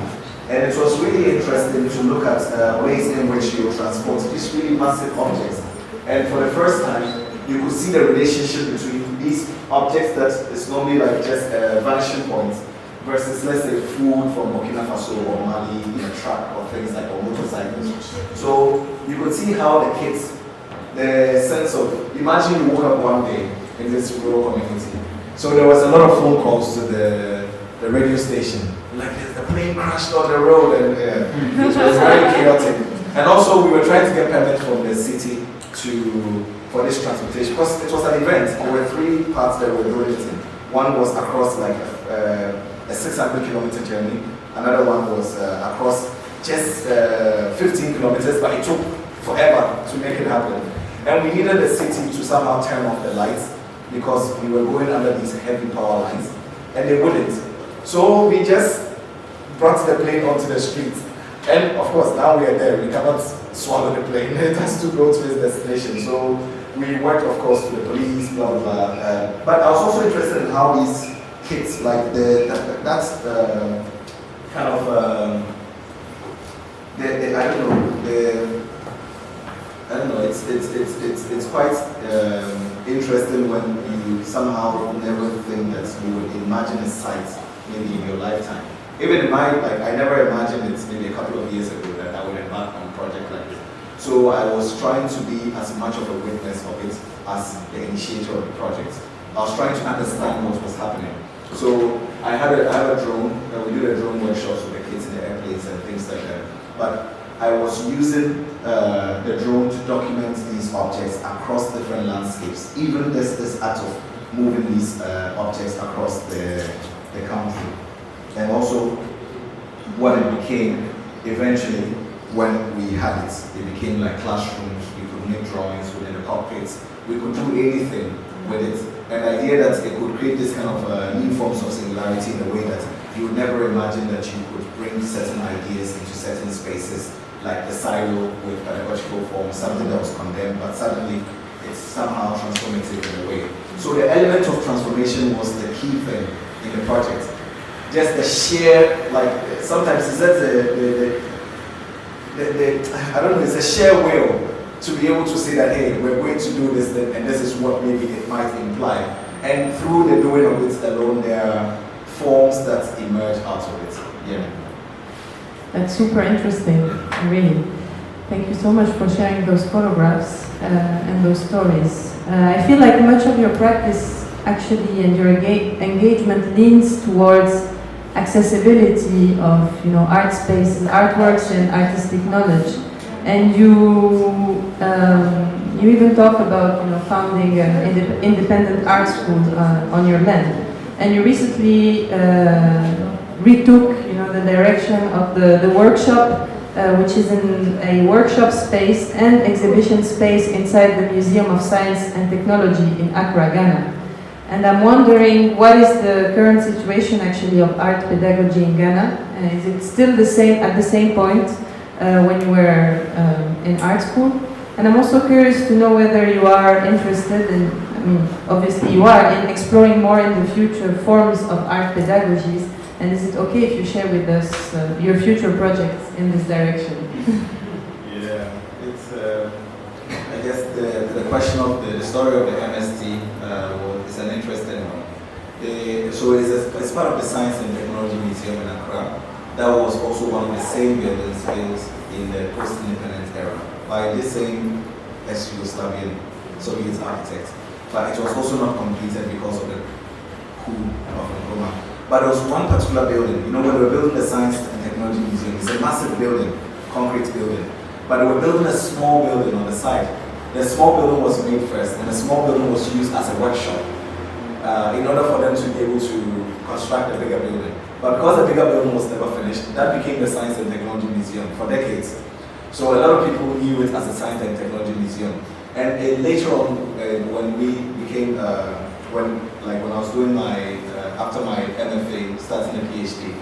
And it was really interesting to look at ways in which you transport these really massive objects. And for the first time, you could see the relationship between these objects that is normally like just vanishing points versus, let's say, food from Burkina Faso or Mali in a truck or things like, or motorcycles. So you could see how the kids, the sense of, imagine you woke up one day in this rural community. So there was a lot of phone calls to the radio station. Like, the plane crashed on the road, and it was very chaotic. And also, we were trying to get permit from the city for this transportation, because it was an event. There were 3 parts that were doing it in. One was across like a 600-kilometer journey. Another one was across just 15 kilometers, but it took forever to make it happen. And we needed the city to somehow turn off the lights because we were going under these heavy power lines, and they wouldn't. So we just brought the plane onto the street. And of course, now we are there. We cannot swallow the plane. It has to go to its destination. So we went, of course, to the police, blah, blah, blah. But I was also interested in how these kids, like that's kind of, I don't know, it's quite interesting when you somehow never think that you would imagine a sight maybe in your lifetime. Even in my, like, I never imagined it maybe a couple of years ago that I would embark on a project like this. So I was trying to be as much of a witness of it as the initiator of the project. I was trying to understand what was happening. So I have a drone, and we do the drone workshops with the kids in the airplanes and things like that. But I was using the drone to document these objects across different landscapes. Even this act of moving these objects across the country. And also what it became eventually when we had it. It became like classrooms. We could make drawings within the cockpits. We could do anything with it. And the idea that it could create this kind of new forms of singularity in a way that you would never imagine that you could bring certain ideas into certain spaces, like the silo with pedagogical form, something that was condemned, but suddenly it's somehow transformative in a way. So the element of transformation was the key thing in the project. Just the sheer, like, sometimes it's just I don't know, it's a sheer will to be able to say that, hey, we're going to do this thing, and this is what maybe it might imply. And through the doing of it alone, there are forms that emerge out of it. Yeah. That's super interesting, really. Thank you so much for sharing those photographs and those stories. I feel like much of your practice actually and your engagement leans towards accessibility of art spaces, artworks, and artistic knowledge. And you even talk about founding an independent art school on your land. And you recently retook the direction of the workshop which is in a workshop space and exhibition space inside the Museum of Science and Technology in Accra, Ghana. And I'm wondering, what is the current situation actually of art pedagogy in Ghana? Is it still the same at the same point when you were in art school? And I'm also curious to know whether you are interested in, I mean, obviously you are, in exploring more in the future forms of art pedagogies. And is it okay if you share with us your future projects in this direction? Yeah, it's, I guess the question of the story of the MST is an interesting one. So it's part of the Science and Technology Museum in Accra. That was also one of the same buildings built in the post-independence era by this same ex-Yugoslavian Soviet architect. But it was also not completed because of the coup of Nkrumah. But there was one particular building, you know, when they were building the Science and Technology Museum, it's a massive building, concrete building. But they were building a small building on the side. The small building was made first, and the small building was used as a workshop in order for them to be able to construct a bigger building. But because the bigger building was never finished, that became the Science and Technology Museum for decades. So a lot of people knew it as the Science and Technology Museum. And later on, when we became, when I was doing my, after my MFA, starting a PhD,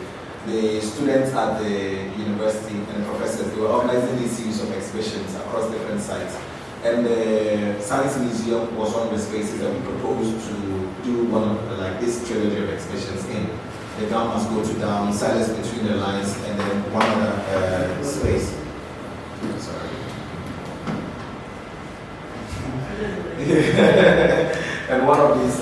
the students at the university and the professors, they were organizing these series of exhibitions across different sites. And the Science Museum was one of the spaces that we proposed to do one of this trilogy of exhibitions in. The Down Must Go to Down, Silence Between the Lines, and then one other space. Sorry. And one of these,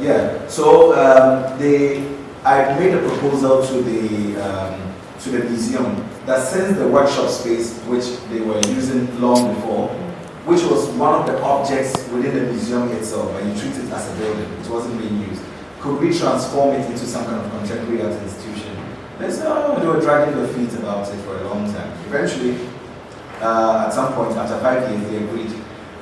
yeah. So I made a proposal to the museum that since the workshop space, which they were using long before, which was one of the objects within the museum itself, and you treat it as a building, it wasn't being used, could we transform it into some kind of contemporary art institution? They said, oh, they were dragging their feet about it for a long time. Eventually, at some point, after 5 years, they agreed.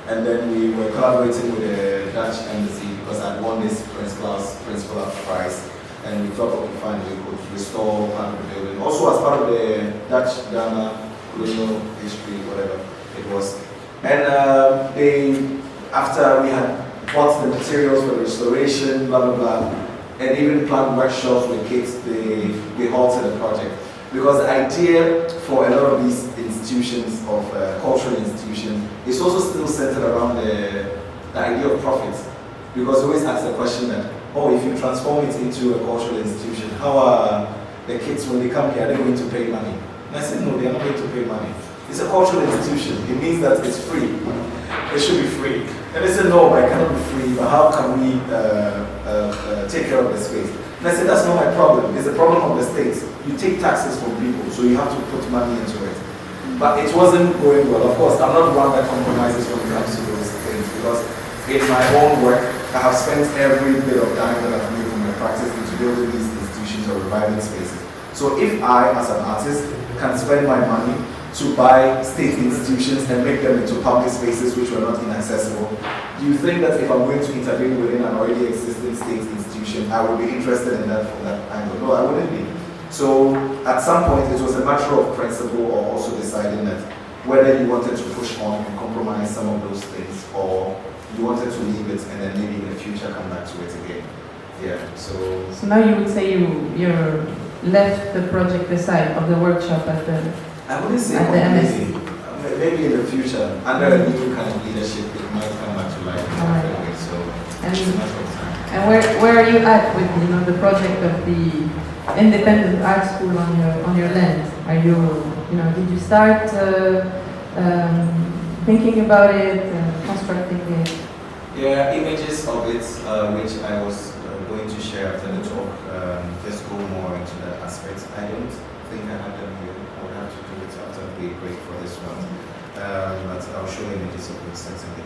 And then we were collaborating with the Dutch embassy because I'd won this Principal Prize. And we thought, okay, fine, we could restore part of the building. Also, as part of the Dutch Ghana colonial history, whatever it was. And after we had bought the materials for the restoration, blah, blah, blah, and even planned workshops with kids, they halted the project. Because the idea for a lot of these institutions, of cultural institutions, is also still centered around the idea of profit. Because we always ask the question that, oh, if you transform it into a cultural institution, how are the kids, when they come here, are they going to pay money? And I said, no, they are not going to pay money. It's a cultural institution. It means that it's free. It should be free. And they said, no, it cannot be free, but how can we take care of the space? And I said, that's not my problem. It's the problem of the states. You take taxes from people, so you have to put money into it. But it wasn't going well. Of course, I'm not one that compromises when it comes to those things, because in my own work, I have spent every bit of time that I've made from my practice into building these institutions or reviving spaces. So if I, as an artist, can spend my money to buy state institutions and make them into public spaces which were not inaccessible, do you think that if I'm going to intervene within an already existing state institution, I would be interested in that from that angle? No, I wouldn't be. So at some point, it was a matter of principle, or also deciding that whether you wanted to push on and compromise some of those things, or you wanted to leave it and then maybe in the future come back to it again. Yeah. So now you would say you left the project aside of the workshop at the. I wouldn't say completely. Maybe in the future, under a new kind of leadership, it might come back to life. Right. So it's a matter of time. And where are you at with the project of the independent art school on your land? Are you did you start thinking about it, constructing it? Yeah, images of it, which I was going to share after the talk, just go more into that aspect. I don't think I have them here. I would have to do it after the break for this one. But I'll show images of it certainly.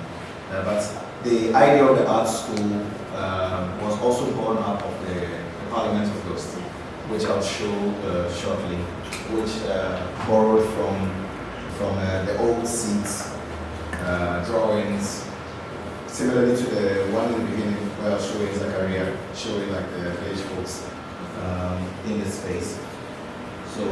But the idea of the art school was also born out of the Parliament of Ghost, which I'll show shortly, which borrowed from the old seats, drawings, similarly to the one in the beginning where I was showing Zachariah, showing like the village folks in this space. So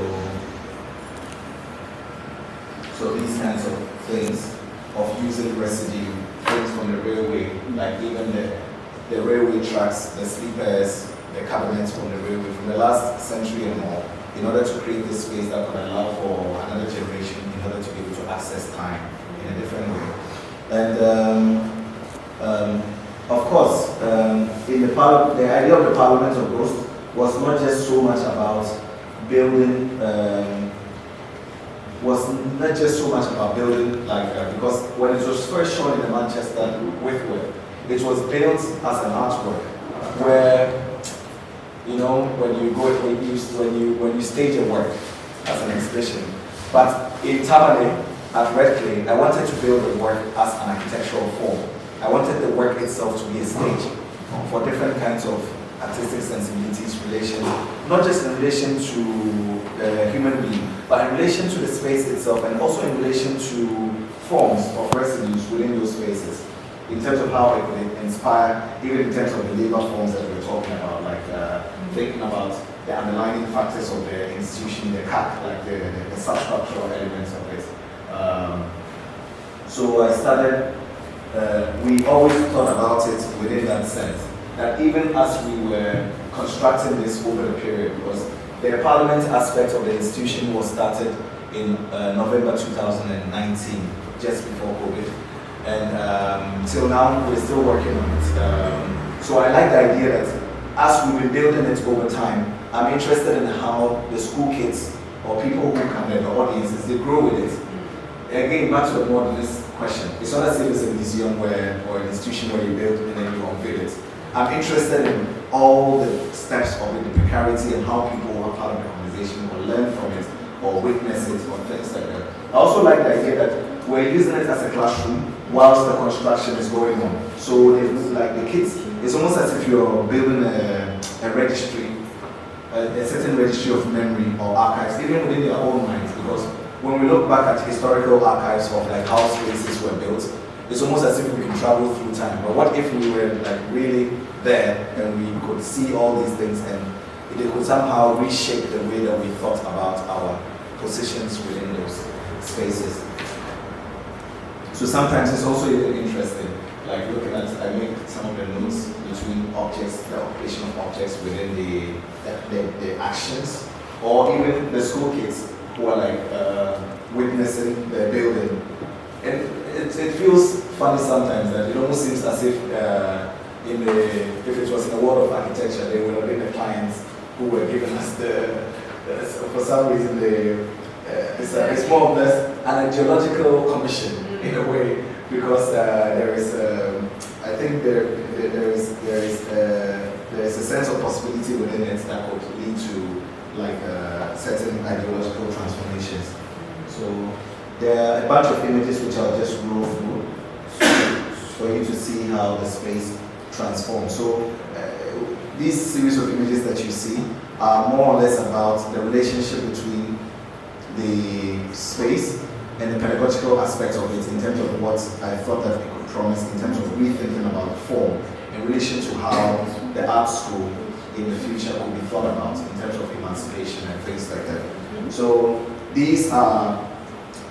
So these kinds of things of using residue, things from the railway, like even the railway tracks, the sleepers, the cabinets from the railway from the last century and more, in order to create this space that could allow for another generation in order to be able to access time in a different way. And of course, in the idea of the Parliament of Ghost was not just so much about building, because when it was first shown in the Manchester Whitworth, it was built as an artwork, where, you know, when you stage a work as an exhibition. But in Tabernacle at Red Clay, I wanted to build the work as an architectural form. I wanted the work itself to be a stage for different kinds of artistic sensibilities, not just in relation to the human being, but in relation to the space itself, and also in relation to forms of residues within those spaces, in terms of how it could inspire, even in terms of the labor forms that we're talking about, like thinking about the underlying factors of the institution, the CAC, like the substructural elements of it. So I started, we always thought about it within that sense, that even as we were constructing this over the period, because the Parliament aspect of the institution was started in November 2019, just before COVID. And till now, we're still working on it. So I like the idea that as we've been building it over time, I'm interested in how the school kids or people who come there, the audiences, they grow with it. Again, back to the modernist question. It's not as if it's a museum or an institution where you build and then you unveil it. I'm interested in all the steps of it, the precarity and how people who are part of the conversation or learn from it or witness it or things like that. I also like the idea that we're using it as a classroom whilst the construction is going on. So like the kids, it's almost as if you're building a registry, a certain registry of memory or archives, even within their own minds. Because when we look back at historical archives of like how spaces were built, it's almost as if we can travel through time. But what if we were like really there and we could see all these things and it could somehow reshape the way that we thought about our positions within those spaces. So sometimes it's also interesting, like looking at, I make some of the notes between objects, the occupation of objects within the actions, or even the school kids who are like witnessing the building. And it feels funny sometimes that it almost seems as if if it was in the world of architecture, they would have been the clients who were giving us for some reason, it's more or less an geological commission in a way, because there is, I think there is a sense of possibility within it that could lead to like certain ideological transformations. So there are a bunch of images which I'll just roll through for you to see how the space transforms. So these series of images that you see are more or less about the relationship between the space and the pedagogical aspects of it in terms of what I thought that it could promise in terms of rethinking about form in relation to how the art school in the future could be thought about in terms of emancipation and things like that. So these are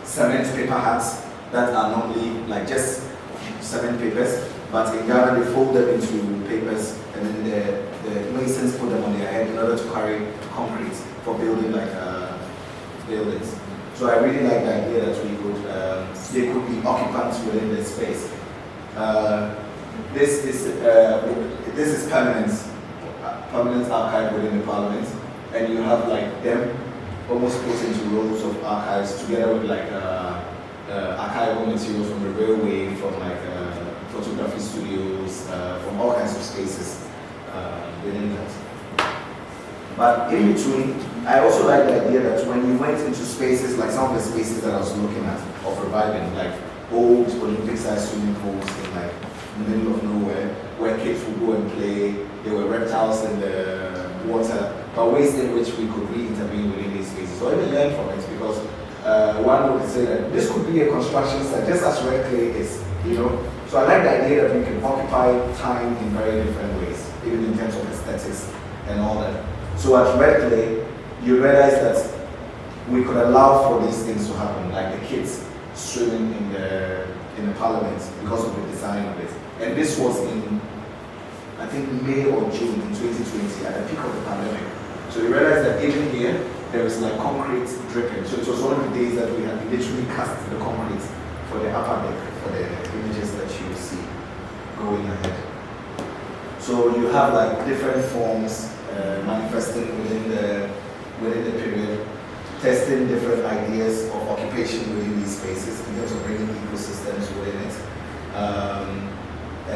cement paper hats that are normally like just cement papers, but in Ghana they fold them into papers and then the masons put them on their head in order to carry concrete for building like buildings. So I really like the idea that we could, they could be occupants within this space. This is permanent archive within the Parliament, and you have like them almost put into rows of archives together with like archival material from the railway, from like photography studios, from all kinds of spaces within that. But in between, I also like the idea that when you went into spaces, like some of the spaces that I was looking at of reviving, like old Olympic-sized swimming pools in like the middle of nowhere, where kids would go and play, there were reptiles in the water, but ways in which we could re-intervene within these spaces, or even learn from it, because one would say that this could be a construction site, just as Red Clay is, you know. So I like the idea that we can occupy time in very different ways, even in terms of aesthetics and all that. So at Red Clay, you realize that we could allow for these things to happen, like the kids swimming in the parliament because of the design of it. And this was in, I think, May or June in 2020 at the peak of the pandemic. So we realized that even here, there is like concrete dripping. So it was one of the days that we had literally cast the concrete for the upper deck, for the images that you see going ahead. So you have like different forms manifesting within the period, testing different ideas of occupation within these spaces in terms of bringing ecosystems within it,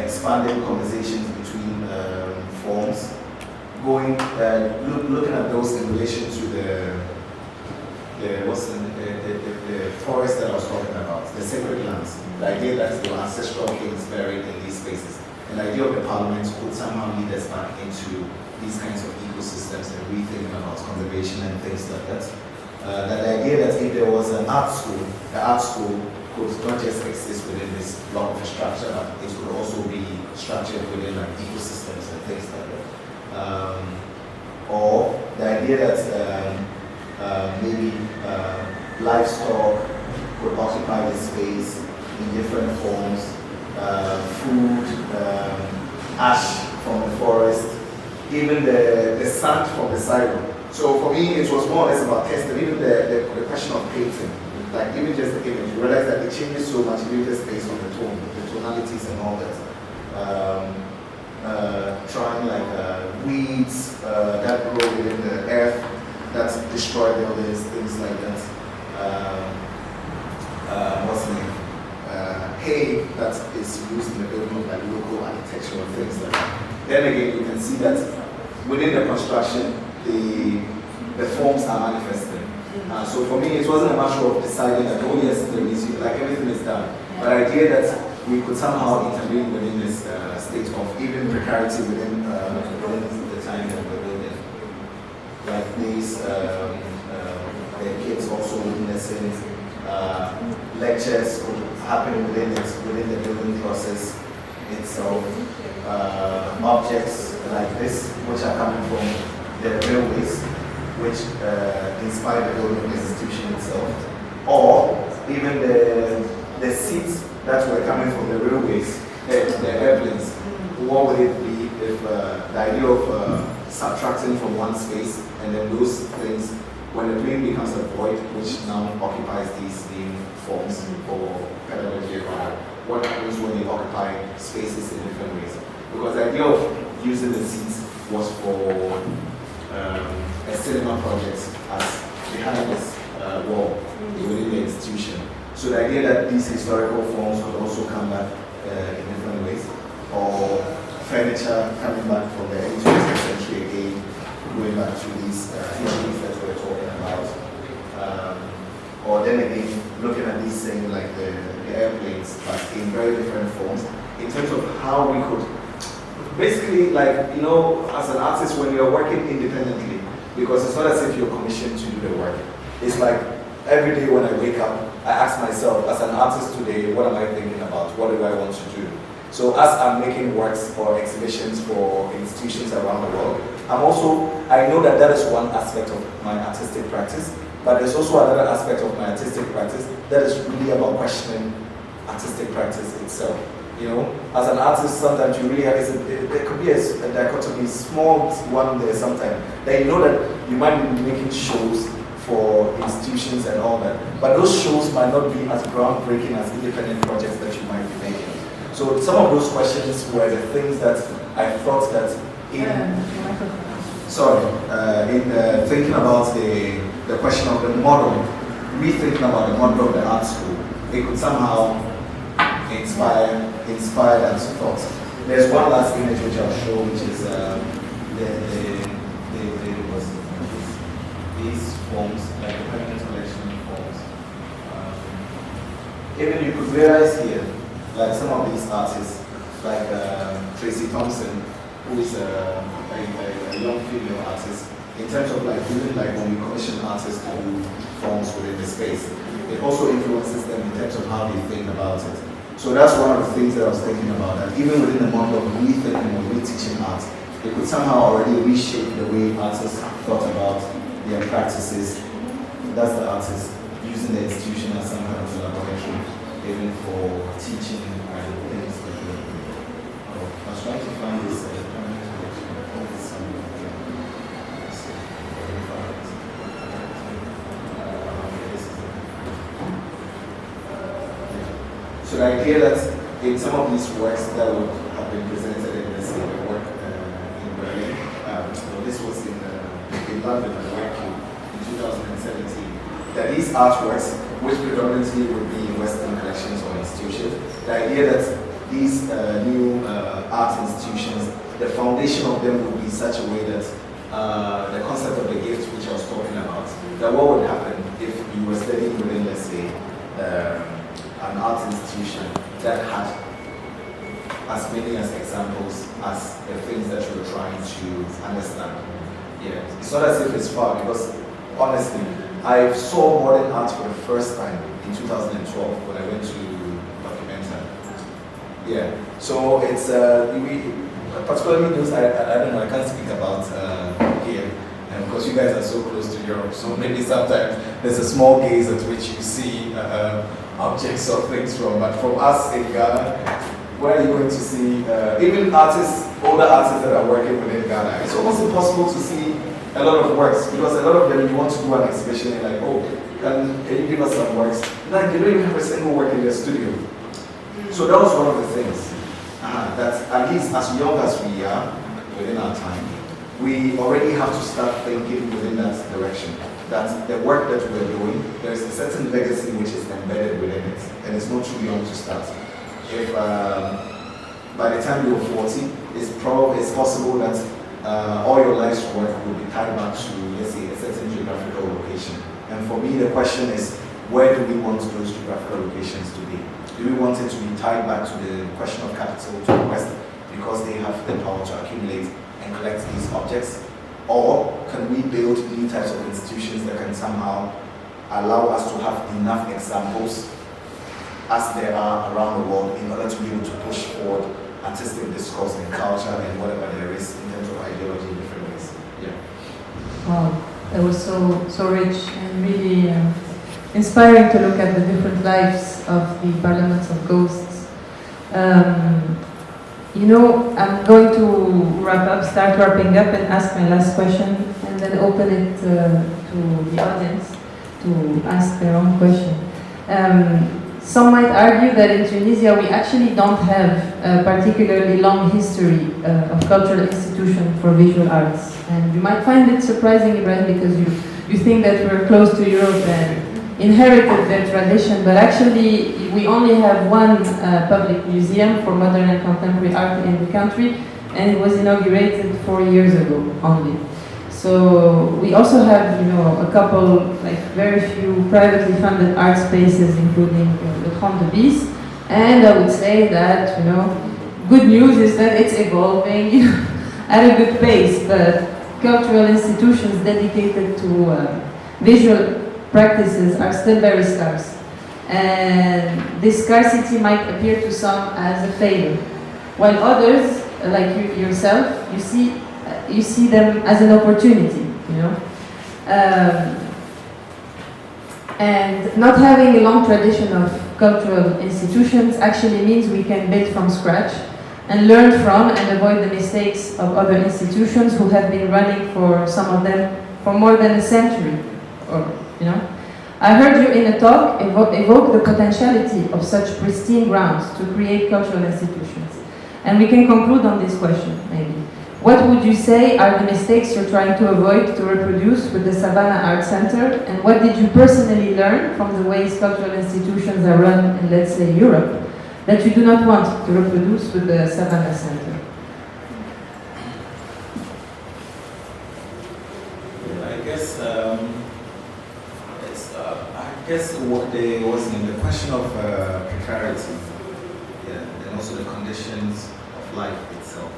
expanding conversations between forms, looking at those in relation to the forest that I was talking about, the sacred lands, the idea that the ancestral kings buried in these spaces, and the idea of the parliament could somehow lead us back into these kinds of ecosystems and rethinking about conservation and things like that. That the idea that if there was an art school, the art school could not just exist within this block of structure, but it could also be structured within like ecosystems and things like that. Or the idea that maybe livestock could occupy the space in different forms, food, ash from the forest, even the sand from the sidewalk. So for me, it was more or less about testing, even the question of painting, like even just the image. You realize that it changes so much, even just based on the tone, the tonalities and all that. Trying like weeds that grow within the earth, that destroy buildings, things like that. What's the name? Hay that is used in the building of like local architecture and things like that. Then again, you can see that within the construction, the forms are manifested. So for me, it wasn't a matter of deciding that, oh yes, there is, like everything is done. But the idea that we could somehow intervene within this state of even precarity within the time that we're building. Like these, the kids also witnessing lectures could happen within the building process itself. Objects like this, which are coming from the railways, which inspire the building of the institution itself, or even the seats that were coming from the railways, the airplanes. What would it be if the idea of subtracting from one space and then those things, when the plane becomes a void, which now occupies these forms for pedagogy, what happens when they occupy spaces in different ways? Because the idea of using the seats was for a cinema project as behind this wall within the institution. So the idea that these historical forms could also come back in different ways, or furniture coming back from the 20th century again, going back to these histories that we're talking about. Or then again, looking at these things like the airplanes, but in very different forms, in terms of how we could basically, like, you know, as an artist, when you're working independently, because it's not as if you're commissioned to do the work. It's like every day when I wake up, I ask myself, as an artist today, what am I thinking about? What do I want to do? So as I'm making works or exhibitions for institutions around the world, I know that that is one aspect of my artistic practice, but there's also another aspect of my artistic practice that is really about questioning artistic practice itself. You know, as an artist, sometimes you really have, there could be a dichotomy, small one there sometimes, that you know that you might be making shows for institutions and all that, but those shows might not be as groundbreaking as independent projects that you might be making. So some of those questions were the things that I thought that in thinking about the question of the model, rethinking about the model of the art school, it could somehow inspire that thought. There's one last image which I'll show, which is these forms, like the permanent collection forms. Even you could realize here, like some of these artists, like Tracy Thompson, who is a young female artist, in terms of like even like when we commission artists to do forms within the space, it also influences them in terms of how they think about it. So that's one of the things that I was thinking about, that even within the model of rethinking or reteaching art, it could somehow already reshape the way artists thought about their practices that's the artist using the institution as some kind of laboratory, even for teaching and things like that. I was trying to find this so the idea that in some of these works that would have been presented in the same work in Berlin, this was in London, in 2017, that these artworks, which predominantly would be in Western collections or institutions, the idea that these new art institutions, the foundation of them would be such a way that the concept of the gift, which I was talking about, that what would happen if you were studying within, let's say, an art institution that had as many as examples as the things that you're trying to understand. Yeah, it's not as if it's far, because honestly, I saw modern art for the first time in 2012 when I went to Documenta. Yeah, so it's particularly those I don't know, I can't speak about here, and because you guys are so close to Europe, so maybe sometimes there's a small gaze at which you see objects or things from, but from us in Ghana, where are you going to see even artists, older artists that are working within Ghana? It's almost impossible to see a lot of works, because a lot of them, you want to do an exhibition and like, oh, can you give us some works? Like, they don't even have a single work in their studio. So that was one of the things, that at least as young as we are within our time, we already have to start thinking within that direction. That the work that we're doing, there's a certain legacy which is embedded within it, and it's not too young to start. If by the time you're 40, it's possible that all your life's work will be tied back to, let's say, a certain geographical location. And for me, the question is, where do we want those geographical locations to be? Do we want it to be tied back to the question of capital to the West, because they have the power to accumulate and collect these objects? Or can we build new types of institutions that can somehow allow us to have enough examples as there are around the world in order to be able to push forward artistic discourse and culture and whatever there is in terms of ideology in different ways? Yeah. Wow, that was so rich and really inspiring to look at the different lives of the parliaments of ghosts. You know, I'm going to start wrapping up and ask my last question, and then open it to the audience to ask their own question. Some might argue that in Tunisia we actually don't have a particularly long history of cultural institution for visual arts. And you might find it surprising, Ibrahim, because you think that we're close to Europe and inherited their tradition, but actually we only have one public museum for modern and contemporary art in the country, and it was inaugurated 4 years ago only. So we also have, you know, a couple, like very few privately funded art spaces, including the Grande de Bis, and I would say that, you know, good news is that it's evolving at a good pace, but cultural institutions dedicated to visual practices are still very scarce. And this scarcity might appear to some as a failure, while others, like yourself, you see them as an opportunity, you know. And not having a long tradition of cultural institutions actually means we can build from scratch and learn from and avoid the mistakes of other institutions who have been running, for some of them, for more than a century, or, you know. I heard you in a talk evoke the potentiality of such pristine grounds to create cultural institutions. And we can conclude on this question, maybe. What would you say are the mistakes you're trying to avoid to reproduce with the Savannah Art Center? And what did you personally learn from the ways cultural institutions are run in, let's say, Europe, that you do not want to reproduce with the Savannah Center? I guess what there was in the question of precarity, yeah, and also the conditions of life itself.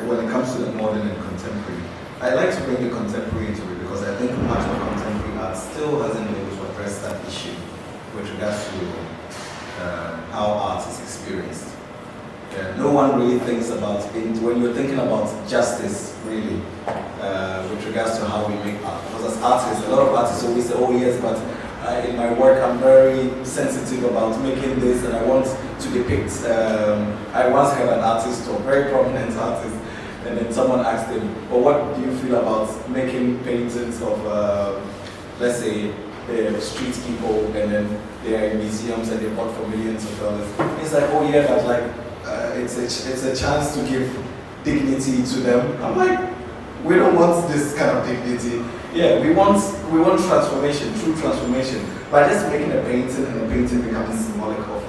When it comes to the modern and contemporary, I like to bring the contemporary into it because I think much of contemporary art still hasn't been able to address that issue with regards to how art is experienced. No one really thinks about it when you're thinking about justice, really, with regards to how we make art. Because as artists, a lot of artists always say, oh yes, but in my work I'm very sensitive about making this and I want to depict, I once had an artist, or a very prominent artist, and then someone asked him, well, what do you feel about making paintings of, let's say, street people, and then they're in museums and they're bought for millions of dollars. He's like, oh yeah, but like, it's a chance to give dignity to them. I'm like, we don't want this kind of dignity. Yeah, we want transformation, true transformation. By just making a painting and the painting becoming symbolic of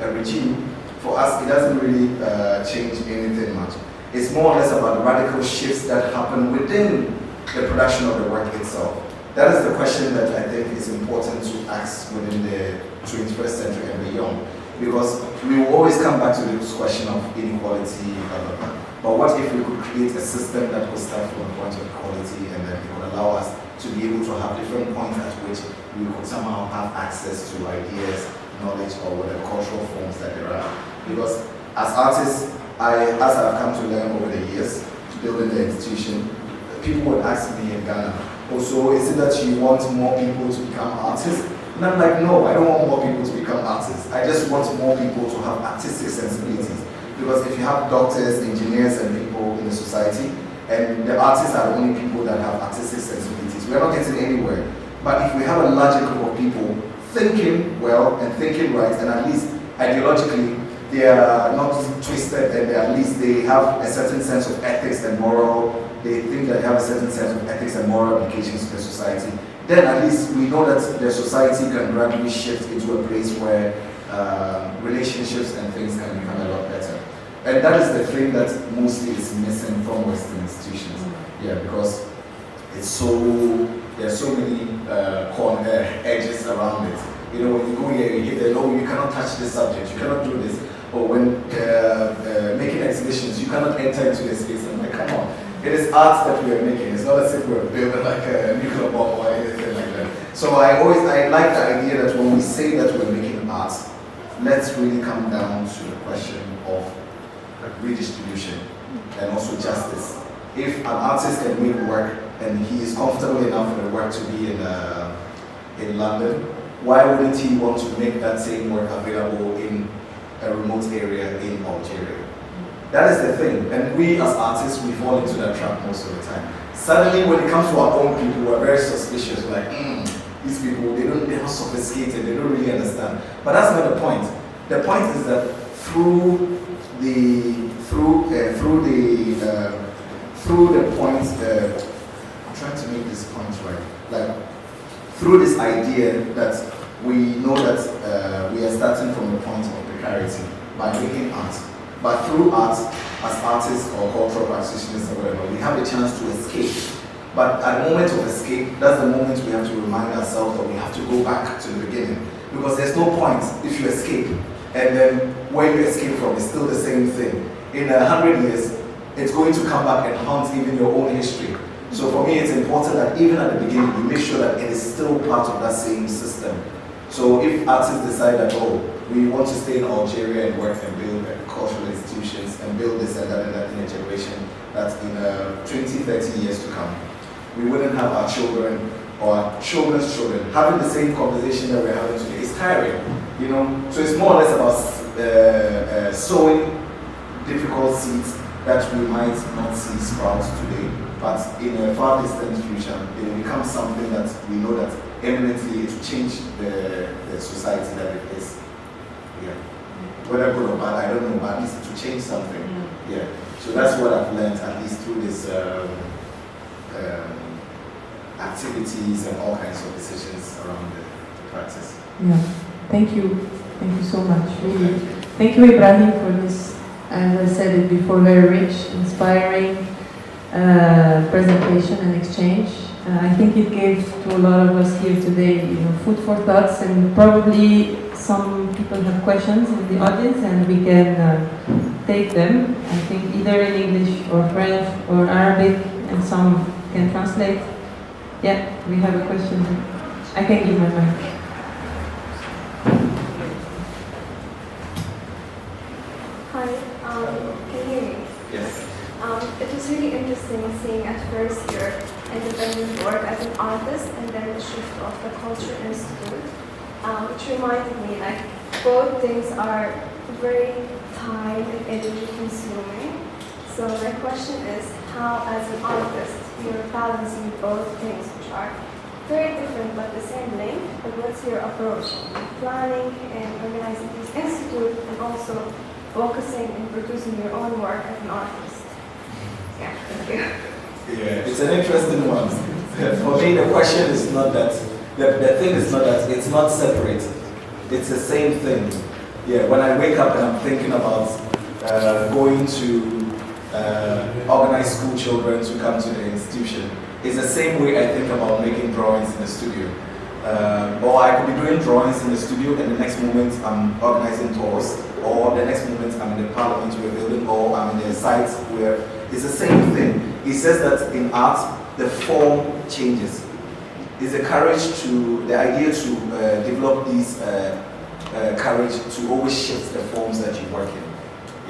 a regime, for us it doesn't really change anything much. It's more or less about radical shifts that happen within the production of the work itself. That is the question that I think is important to ask within the 21st century and beyond. Because we will always come back to this question of inequality, blah, blah, blah. But what if we could create a system that would start from a point of equality and that it would allow us to be able to have different points at which we could somehow have access to ideas, knowledge, or whatever cultural forms that there are. Because as artists, as I've come to learn over the years, to build in the institution, people would ask me in Ghana, also, is it that you want more people to become artists? And I'm like, no, I don't want more people to become artists. I just want more people to have artistic sensibilities. Because if you have doctors, engineers, and people in the society, and the artists are the only people that have artistic sensibilities, we're not getting anywhere. But if we have a larger group of people thinking well and thinking right, and at least ideologically, they are not twisted, and at least they have a certain sense of ethics and moral, they think that they have a certain sense of ethics and moral implications to the society, then at least we know that the society can gradually shift into a place where relationships and things can become a lot better. And that is the thing that mostly is missing from Western institutions. Yeah, because it's there's so many edges around it. You know, when you go here, you hear that, oh, you cannot touch this subject, you cannot do this. Or when making exhibitions, you cannot enter into the space. I'm like, come on. It is art that we are making. It's not as if we're building like a nuclear bomb or anything like that. So I like the idea that when we say that we're making art, let's really come down to the question of redistribution and also justice. If an artist can make work and he is comfortable enough for the work to be in London, why wouldn't he want to make that same work available in a remote area in Algeria? That is the thing, and we as artists, we fall into that trap most of the time. Suddenly, when it comes to our own people, we're very suspicious. We're like, these people, they're not sophisticated, they don't really understand. But that's not the point. The point is that through the point, I'm trying to make this point right. Like through this idea that we know that we are starting from a point of precarity by making art. But through art, as artists or cultural practitioners or whatever, we have a chance to escape. But at the moment of escape, that's the moment we have to remind ourselves that we have to go back to the beginning. Because there's no point if you escape, and then where you escape from is still the same thing. In 100 years, it's going to come back and haunt even your own history. So for me, it's important that even at the beginning, you make sure that it is still part of that same system. So if artists decide that, oh, we want to stay in Algeria and work and build cultural institutions and build this and that in a generation that in 20, 30 years to come, we wouldn't have our children or our children's children having the same conversation that we're having today. It's tiring, you know? So it's more or less about sowing difficult seeds that we might not see sprout today, but in a far distant future, it will become something that we know that eminently it will change the society that it is. Yeah. Whether good or bad, I don't know, but at least it will change something. Yeah. So that's what I've learned, at least through this activities and all kinds of decisions around the practice. Yeah. Thank you. Thank you so much. Really. Thank you, Ibrahim, for this, as I said it before, very rich, inspiring presentation and exchange. I think it gave to a lot of us here today, food for thoughts, and probably some people have questions in the audience, and we can take them. I think either in English or French or Arabic, and some can translate. Yeah, we have a question. I can give my mic. Hi, can you hear me? Yes. It was really interesting seeing at first your independent work as an artist and then the shift of the Culture Institute, which reminded me like both things are very time and energy consuming. So my question is how as an artist you're balancing both things which are very different but the same link, but what's your approach in planning and organizing this institute and also focusing and producing your own work as an artist? Yeah, thank you. Yeah, it's an interesting one. For me, the question is not that, the thing is not that, it's not separated. It's the same thing. Yeah, when I wake up and I'm thinking about going to organize school children to come to the institution, it's the same way I think about making drawings in the studio. Or I could be doing drawings in the studio and the next moment I'm organizing tours, or the next moment I'm in the parliament building, or I'm in the site where it's the same thing. It says that in art, the form changes. It's the courage to, the idea to develop these courage to always shift the forms that you work in.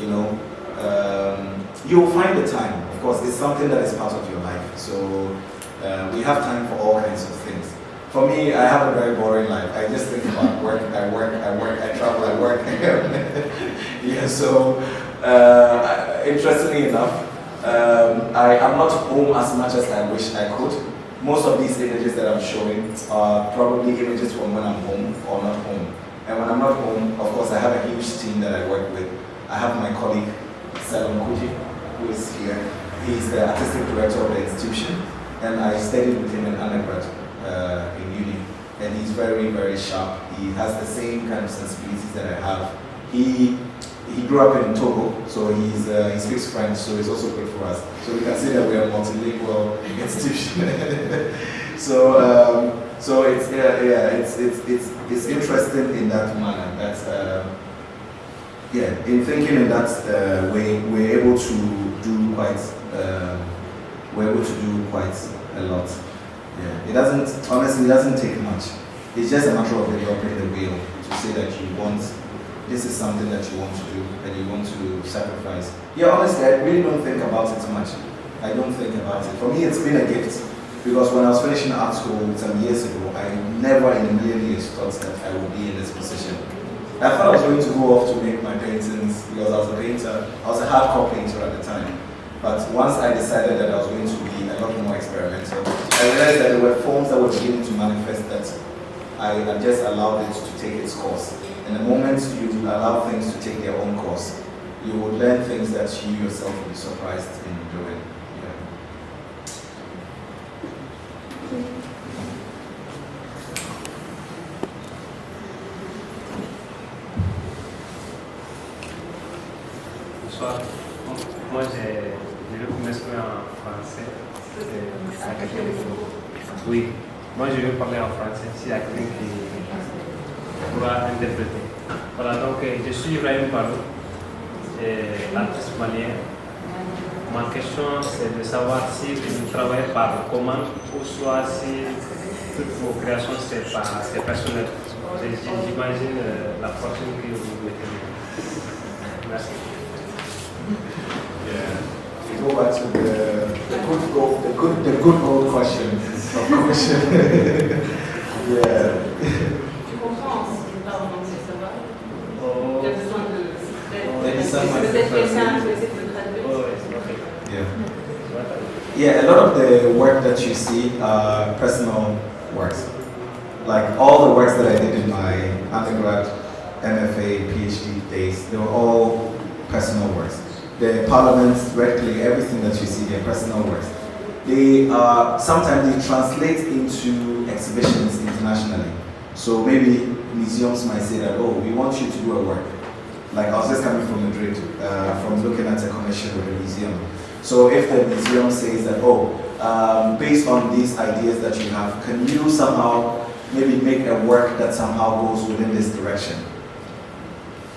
You know, you'll find the time. Of course, it's something that is part of your life. So we have time for all kinds of things. For me, I have a very boring life. I just think about work, I travel, I work. Yeah, so interestingly enough, I am not home as much as I wish I could. Most of these images that I'm showing are probably images from when I'm home or not home. And when I'm not home, of course, I have a huge team that I work with. I have my colleague, Salom Kuti, who is here. He's the artistic director of the institution, and I studied with him in undergrad in uni. And he's very, very sharp. He has the same kind of sensibilities that I have. He grew up in Togo, so he speaks French, so it's also good for us. So we can say that we are a multilingual institution. So it's interesting in that manner. That in thinking in that way, we're able to do quite a lot. Yeah, it doesn't take much. It's just a matter of developing the will to say that you want. This is something that you want to do and you want to sacrifice. Yeah, honestly, I really don't think about it much. I don't think about it. For me, it's been a gift because when I was finishing art school some years ago, I never in a million years thought that I would be in this position. I thought I was going to go off to make my paintings because I was a painter. I was a hardcore painter at the time. But once I decided that I was going to be a lot more experimental, I realized that there were forms that were beginning to manifest that I just allowed it to take its course. And the moment you allow things to take their own course, you will learn things that you yourself will be surprised in doing. Yeah. Bonsoir. Moi, je vais commencer en français. Oui, moi je vais parler en français s'il y a quelqu'un qui pourra interpréter. Voilà, donc je suis Ibrahim Mahama, artiste malien. Ma question c'est de savoir si vous travaillez par commande ou soit si toutes vos créations c'est personnel. J'imagine la fortune que vous mettez. Merci. Yeah. We go back to the good old question. Of course. Yeah. Tu comprends si tu parles en anglais, ça va? Tu as besoin de Maybe quelqu'un qui essaie de traduire. Yeah, a lot of the work that you see are personal works. Like all the works that I did in my undergrad, MFA, PhD days, they were all personal works. The parliament, red clay, everything that you see, they're personal works. They sometimes they translate into exhibitions internationally. So maybe museums might say that, oh, we want you to do a work. Like I was just coming from Madrid, from looking at a commission with a museum. So if the museum says that, oh, based on these ideas that you have, can you somehow maybe make a work that somehow goes within this direction?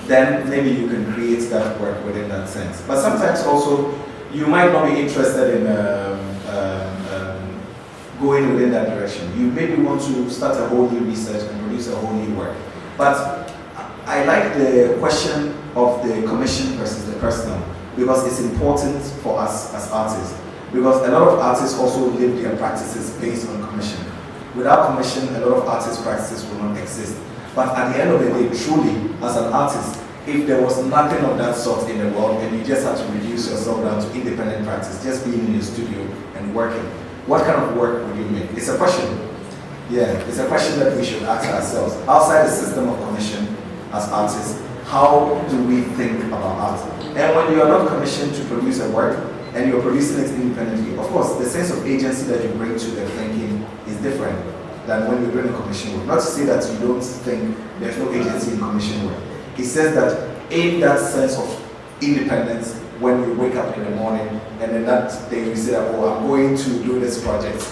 Then maybe you can create that work within that sense. But sometimes also, you might not be interested in going within that direction. You maybe want to start a whole new research and produce a whole new work. But I like the question of the commission versus the personal, because it's important for us as artists. Because a lot of artists also live their practices based on commission. Without commission, a lot of artist practices will not exist. But at the end of the day, truly, as an artist, if there was nothing of that sort in the world and you just had to reduce yourself down to independent practice, just being in your studio and working, what kind of work would you make? It's a question. Yeah, it's a question that we should ask ourselves. Outside the system of commission, as artists, how do we think about art? And when you are not commissioned to produce a work and you're producing it independently, of course, the sense of agency that you bring to the thinking is different than when you're doing a commission work. Not to say that you don't think there's no agency in commission work. It says that in that sense of independence, when you wake up in the morning and then that day you say that, oh, I'm going to do this project.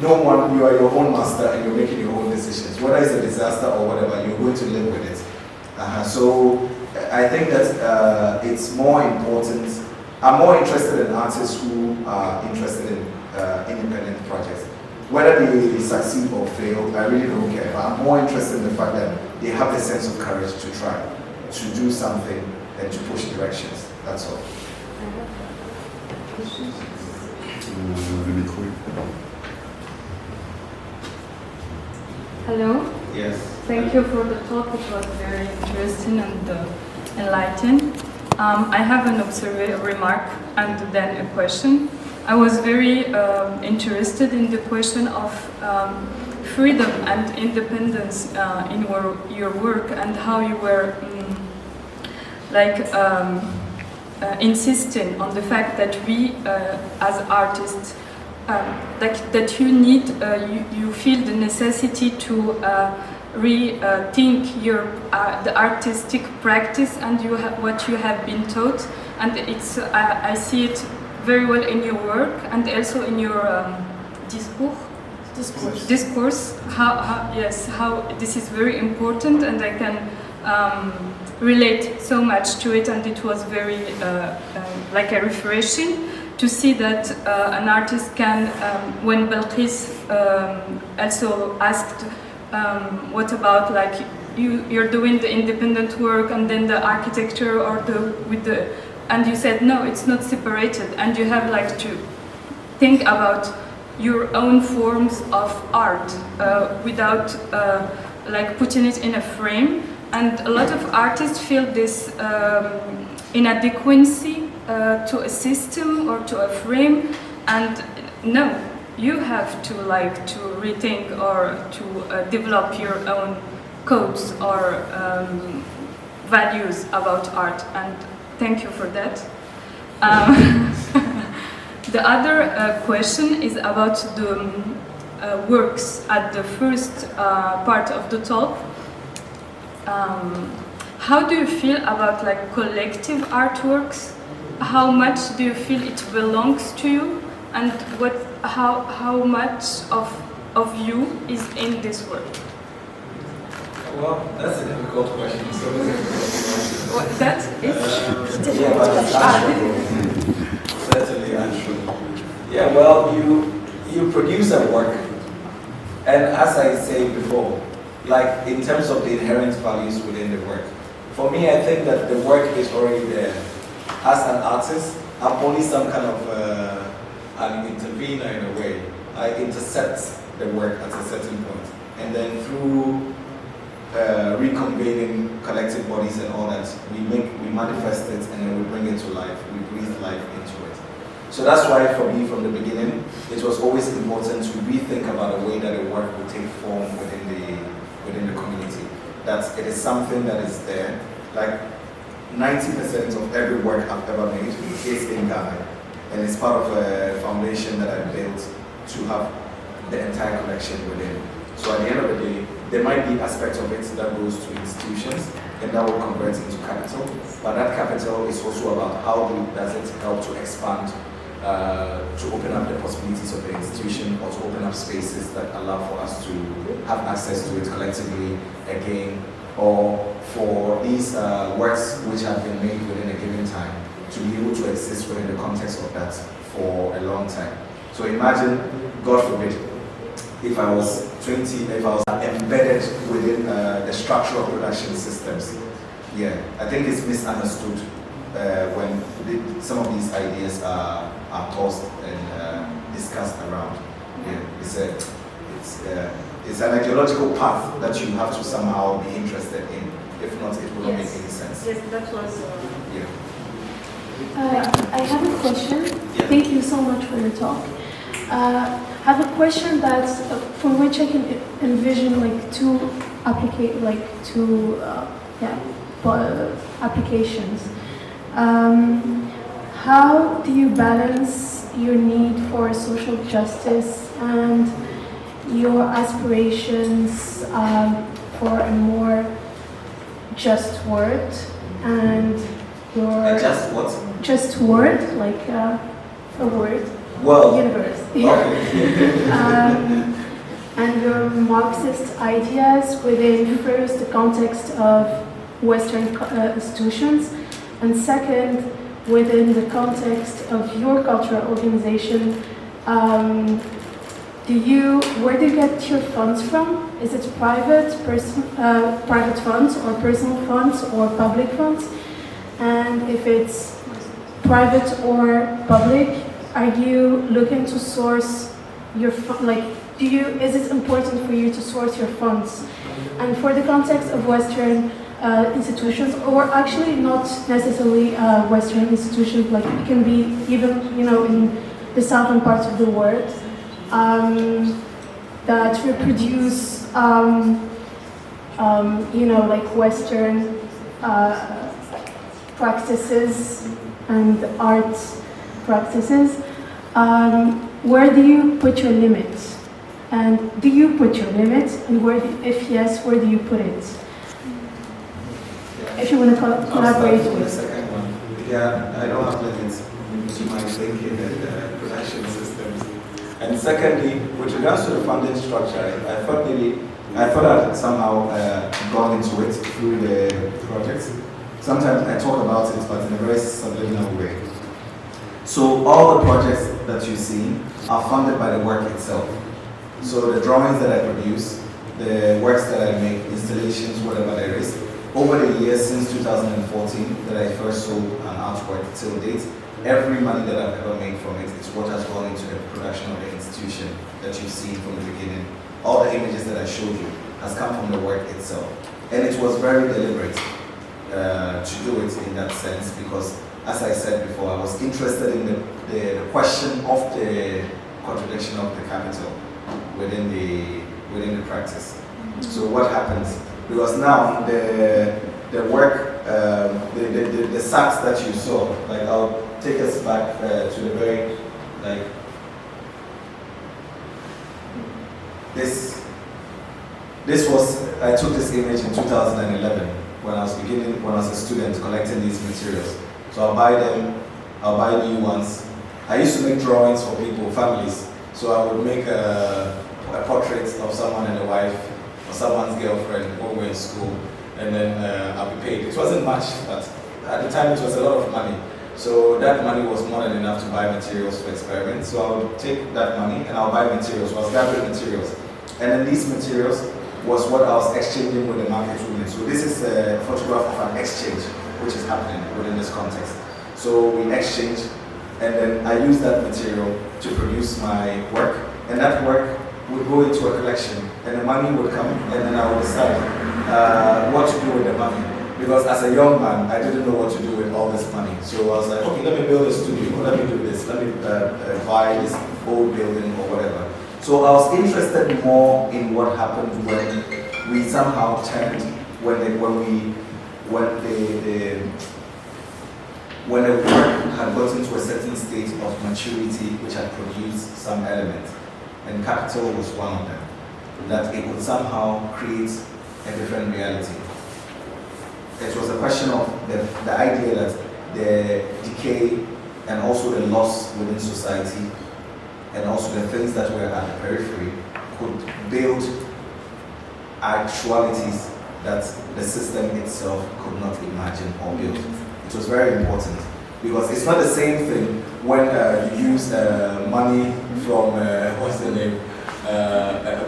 No one, you are your own master and you're making your own decisions. Whether it's a disaster or whatever, you're going to live with it. So I think that it's more important. I'm more interested in artists who are interested in independent projects. Whether they succeed or fail, I really don't care. But I'm more interested in the fact that they have the sense of courage to try, to do something and to push directions. That's all. Hello. Yes. Thank you for the talk. It was very interesting and enlightening. I have an remark and then a question. I was very interested in the question of freedom and independence in your work and how you were insisting on the fact that we as artists that you need you feel the necessity to rethink the artistic practice and what you have been taught, and it's I see it very well in your work and also in your discourse. How this is very important, and I can relate so much to it, and it was very like a refreshing to see that an artist can, when Belkis also asked what about like you're doing the independent work and then the architecture or and you said no, it's not separated, and you have like to think about your own forms of art without like putting it in a frame. And a lot of artists feel this inadequacy to a system or to a frame, and no, you have to like to rethink or to develop your own codes or values about art, and thank you for that. The other question is about the works at the first part of the talk. How do you feel about like collective artworks? How much do you feel it belongs to you, and how much of you is in this work? Well, that's a difficult question. So That is yeah, but it's answerable. Certainly answerable. Yeah, well, you produce a work, and as I said before, like in terms of the inherent values within the work, for me, I think that the work is already there. As an artist, I'm only some kind of an intervener in a way. I intercept the work at a certain point, and then through reconvening collective bodies and all that, we manifest it, and then we bring it to life. We breathe life into it. So that's why for me, from the beginning, it was always important to rethink about the way that the work would take form within the community. That it is something that is there. Like 90% of every work I've ever made is in Ghana, and it's part of a foundation that I built to have the entire collection within. So at the end of the day, there might be aspects of it that goes to institutions, and that will convert into capital. But that capital is also about how does it help to expand, to open up the possibilities of the institution, or to open up spaces that allow for us to have access to it collectively again, or for these works which have been made within a given time to be able to exist within the context of that for a long time. So imagine, God forbid, if I was 20, if I was embedded within the structural production systems. Yeah, I think it's misunderstood when some of these ideas are are tossed and discussed around. Yeah, it's an ideological path that you have to somehow be interested in. If not, it will not make any sense. Yes, that was. Yeah. I have a question. Yeah. Thank you so much for your talk. I have a question that's from which I can envision like two applications. How do you balance your need for social justice and your aspirations for a more just world and your Just what? just word, like a word, Well, universe. okay. And your Marxist ideas within first the context of Western institutions, and second, within the context of your cultural organization. Where do you get your funds from? Is it private funds or personal funds or public funds? And if it's private or public, are you looking to source your is it important for you to source your funds? And for the context of Western institutions, or actually not necessarily Western institutions, like it can be even in the southern parts of the world, that reproduce like Western practices and art practices. Where do you put your limits? And do you put your limits? And if yes, where do you put it? If you want to collaborate On the with. second one, yeah, I don't have limits to my thinking and production systems. And secondly, with regards to the funding structure, I thought I had somehow gone into it through the projects. Sometimes I talk about it, but in a very subliminal way. So all the projects that you see are funded by the work itself. So the drawings that I produce, the works that I make, installations, whatever there is, over the years since 2014 that I first sold an artwork till date, every money that I've ever made from it is what has gone into the production of the institution that you've seen from the beginning. All the images that I showed you has come from the work itself. And it was very deliberate to do it in that sense because, as I said before, I was interested in the question of the contradiction of the capital within the practice. So what happens? Because now the work, the sacks that you saw, like I'll take us back to the very, like, this was, I took this image in 2011 when I was a student collecting these materials. So I'll buy them, I'll buy new ones. I used to make drawings for people, families. So I would make a portrait of someone and a wife, or someone's girlfriend when we were in school, and then I'll be paid. It wasn't much, but at the time it was a lot of money. So that money was more than enough to buy materials for experiments. So I would take that money and I'll buy materials. So I was gathering materials. And then these materials was what I was exchanging with the market women. So this is a photograph of an exchange which is happening within this context. So we exchange, and then I use that material to produce my work, and that work would go into a collection, and the money would come, and then I would decide what to do with the money. Because as a young man, I didn't know what to do with all this money. So I was like, okay, let me build a studio, let me do this, let me buy this old building or whatever. So I was interested more in what happened when we somehow turned, when the work had gotten to a certain state of maturity which had produced some element, and capital was one of them, that it would somehow create a different reality. It was a question of the idea that the decay and also the loss within society and also the things that were at the periphery could build actualities that the system itself could not imagine or build. It was very important because it's not the same thing when you use money from, what's the name,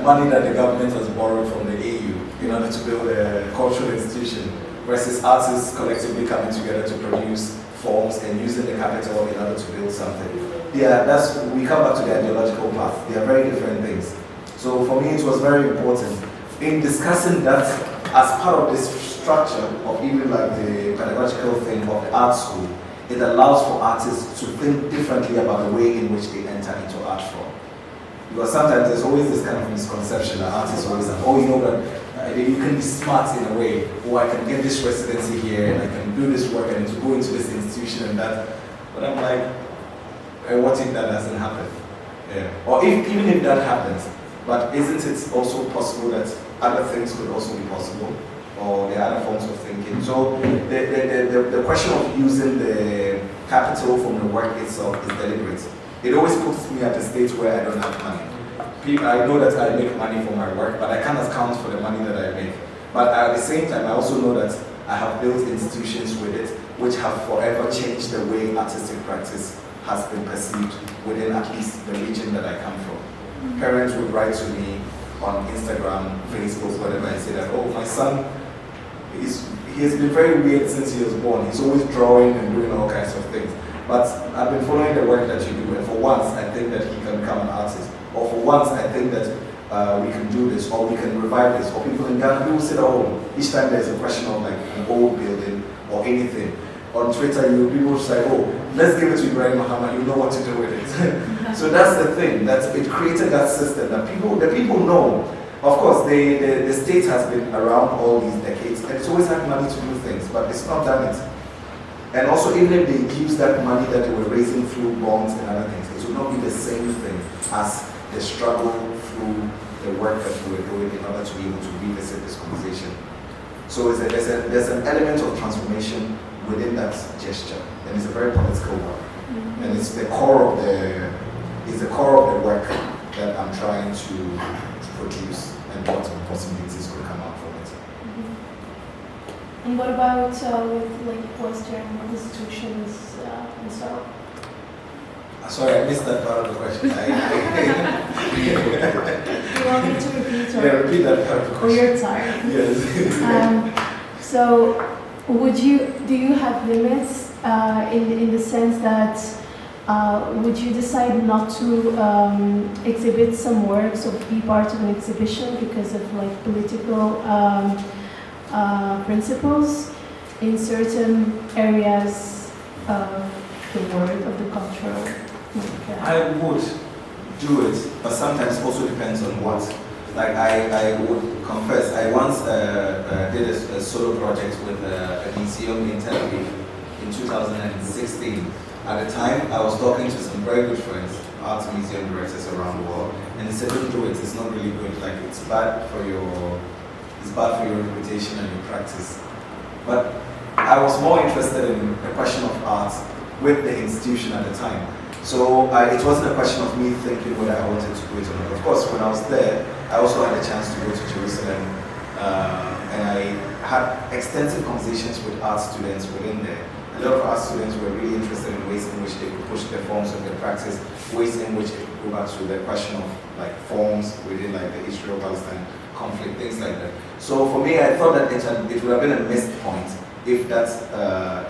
money that the government has borrowed from the AU in order to build a cultural institution versus artists collectively coming together to produce forms and using the capital in order to build something. we come back to the ideological path. They are very different things. So for me, it was very important in discussing that as part of this structure of even like the pedagogical thing of the art school. It allows for artists to think differently about the way in which they enter into art form. Because sometimes there's always this kind of misconception that artists always have, oh, you know that you can be smart in a way, or I can get this residency here, and I can do this work, and to go into this institution and that. But I'm like, what if that doesn't happen? Yeah. Or even if that happens, but isn't it also possible that other things could also be possible? Or the other forms of thinking. So the question of using the capital from the work itself is deliberate. It always puts me at a stage where I don't have money. I know that I make money for my work, but I can't account for the money that I make. But at the same time, I also know that I have built institutions with it, which have forever changed the way artistic practice has been perceived within at least the region that I come from. Parents would write to me on Instagram, Facebook, whatever, and say that, oh, my son, he has been very weird since he was born. He's always drawing and doing all kinds of things. But I've been following the work that you do, and for once, I think that he can become an artist. Or for once, I think that we can do this, or we can revive this. Or people in Ghana, people sit at home. Each time there's a question of like an old building or anything. On Twitter, people say, oh, let's give it to Ibrahim Mahama, you know what to do with it. So that's the thing, that it created that system that the people know. Of course, the state has been around all these decades, and it's always had money to do things, but it's not done it. And also, even if they use that money that they were raising through bonds and other things, it will not be the same thing as the struggle through the work that we were doing in order to be able to revisit this conversation. So there's an element of transformation within that gesture, and it's a very political one. And it's the core of the work that I'm trying to produce, and what possibilities could come out from it. And what about with like Western institutions and so? Sorry, I missed that part of the question. Do you want me to repeat? Or? Yeah, repeat that part of the Or question. you're tired? Yes. So, do you have limits in the sense that would you decide not to exhibit some works or be part of an exhibition because of like political principles in certain areas of the world, of the cultural? I would do it, but sometimes also depends on what. Like I would confess, I once did a solo project with a museum in Tel Aviv in 2016. At the time, I was talking to some very good friends, art museum directors around the world, and they said, don't do it, it's not really good. Like it's bad for your reputation and your practice. But I was more interested in the question of art with the institution at the time. So it wasn't a question of me thinking whether I wanted to do it or not. Of course, when I was there, I also had a chance to go to Jerusalem, and I had extensive conversations with art students within there. A lot of art students were really interested in ways in which they could push the forms of their practice, ways in which they could go back to the question of like forms within like the Israel-Palestine conflict, things like that. So for me, I thought that it would have been a missed point if that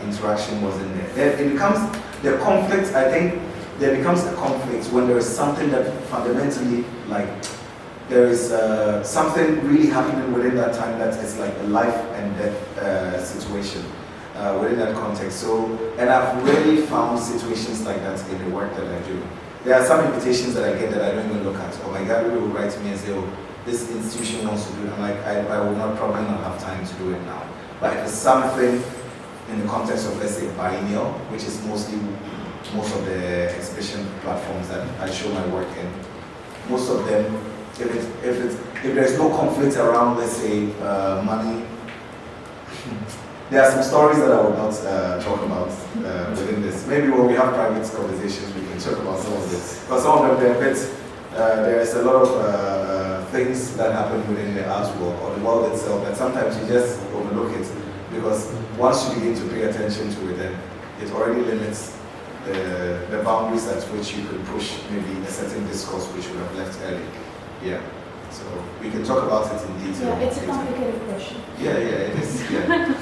interaction wasn't there. Then it becomes the conflict. I think there becomes a conflict when there is something that fundamentally like there is something really happening within that time that is like a life and death situation. Within that context. So, and I've really found situations like that in the work that I do. There are some invitations that I get that I don't even look at. Oh my God, people will write to me and say, oh, this institution wants to do it. I'm like, I will probably not have time to do it now. But if it's something in the context of, let's say, biennial, which is most of the exhibition platforms that I show my work in, most of them, if there's no conflict around, let's say, money, there are some stories that I will not talk about within this. Maybe when we have private conversations, we can talk about some of this. But some of them, they're a bit, there's a lot of things that happen within the art world or the world itself that sometimes you just overlook it, because once you begin to pay attention to it, then it already limits the boundaries at which you could push maybe a certain discourse which would have left early. Yeah. So we can talk about it in detail. Yeah, it's a complicated question. Yeah, it is. Yeah.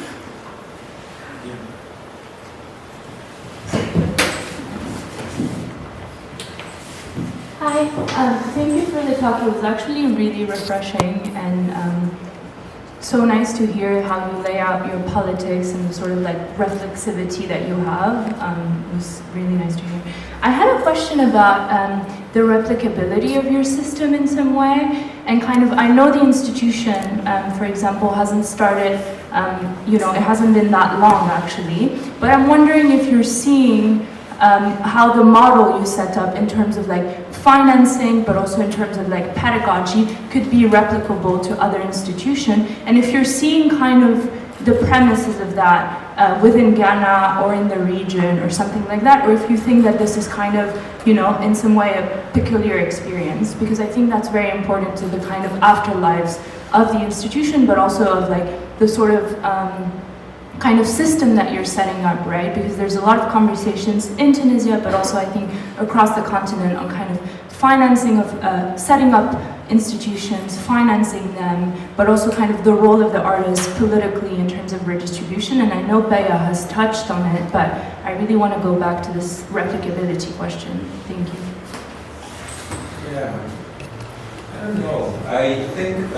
Thank you for the talk. It was actually really refreshing and so nice to hear how you lay out your politics and the sort of like reflexivity that you have. It was really nice to hear. I had a question about the replicability of your system in some way, and kind of, I know the institution, for example, hasn't started, it hasn't been that long actually, but I'm wondering if you're seeing how the model you set up in terms of like financing, but also in terms of like pedagogy, could be replicable to other institutions, and if you're seeing kind of the premises of that within Ghana or in the region or something like that, or if you think that this is kind of, in some way a peculiar experience, because I think that's very important to the kind of afterlives of the institution, but also of like the sort of kind of system that you're setting up, right? Because there's a lot of conversations in Tunisia, but also I think across the continent on kind of financing of setting up institutions, financing them, but also kind of the role of the artist politically in terms of redistribution. And I know Beya has touched on it, but I really want to go back to this replicability question. Thank you. Yeah, I don't know. I think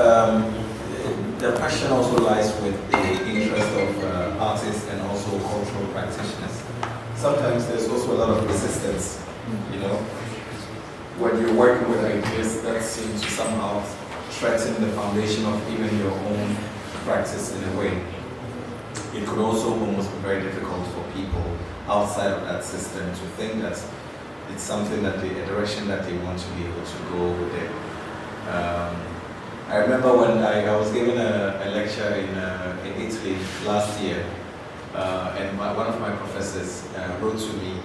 the question also lies with the interest of artists and also cultural practitioners. Sometimes there's also a lot of resistance, when you're working with ideas that seem to somehow threaten the foundation of even your own practice in a way. It could also almost be very difficult for people outside of that system to think that it's something that a direction that they want to be able to go with it. I remember when I was giving a lecture in Italy last year, and one of my professors wrote to me.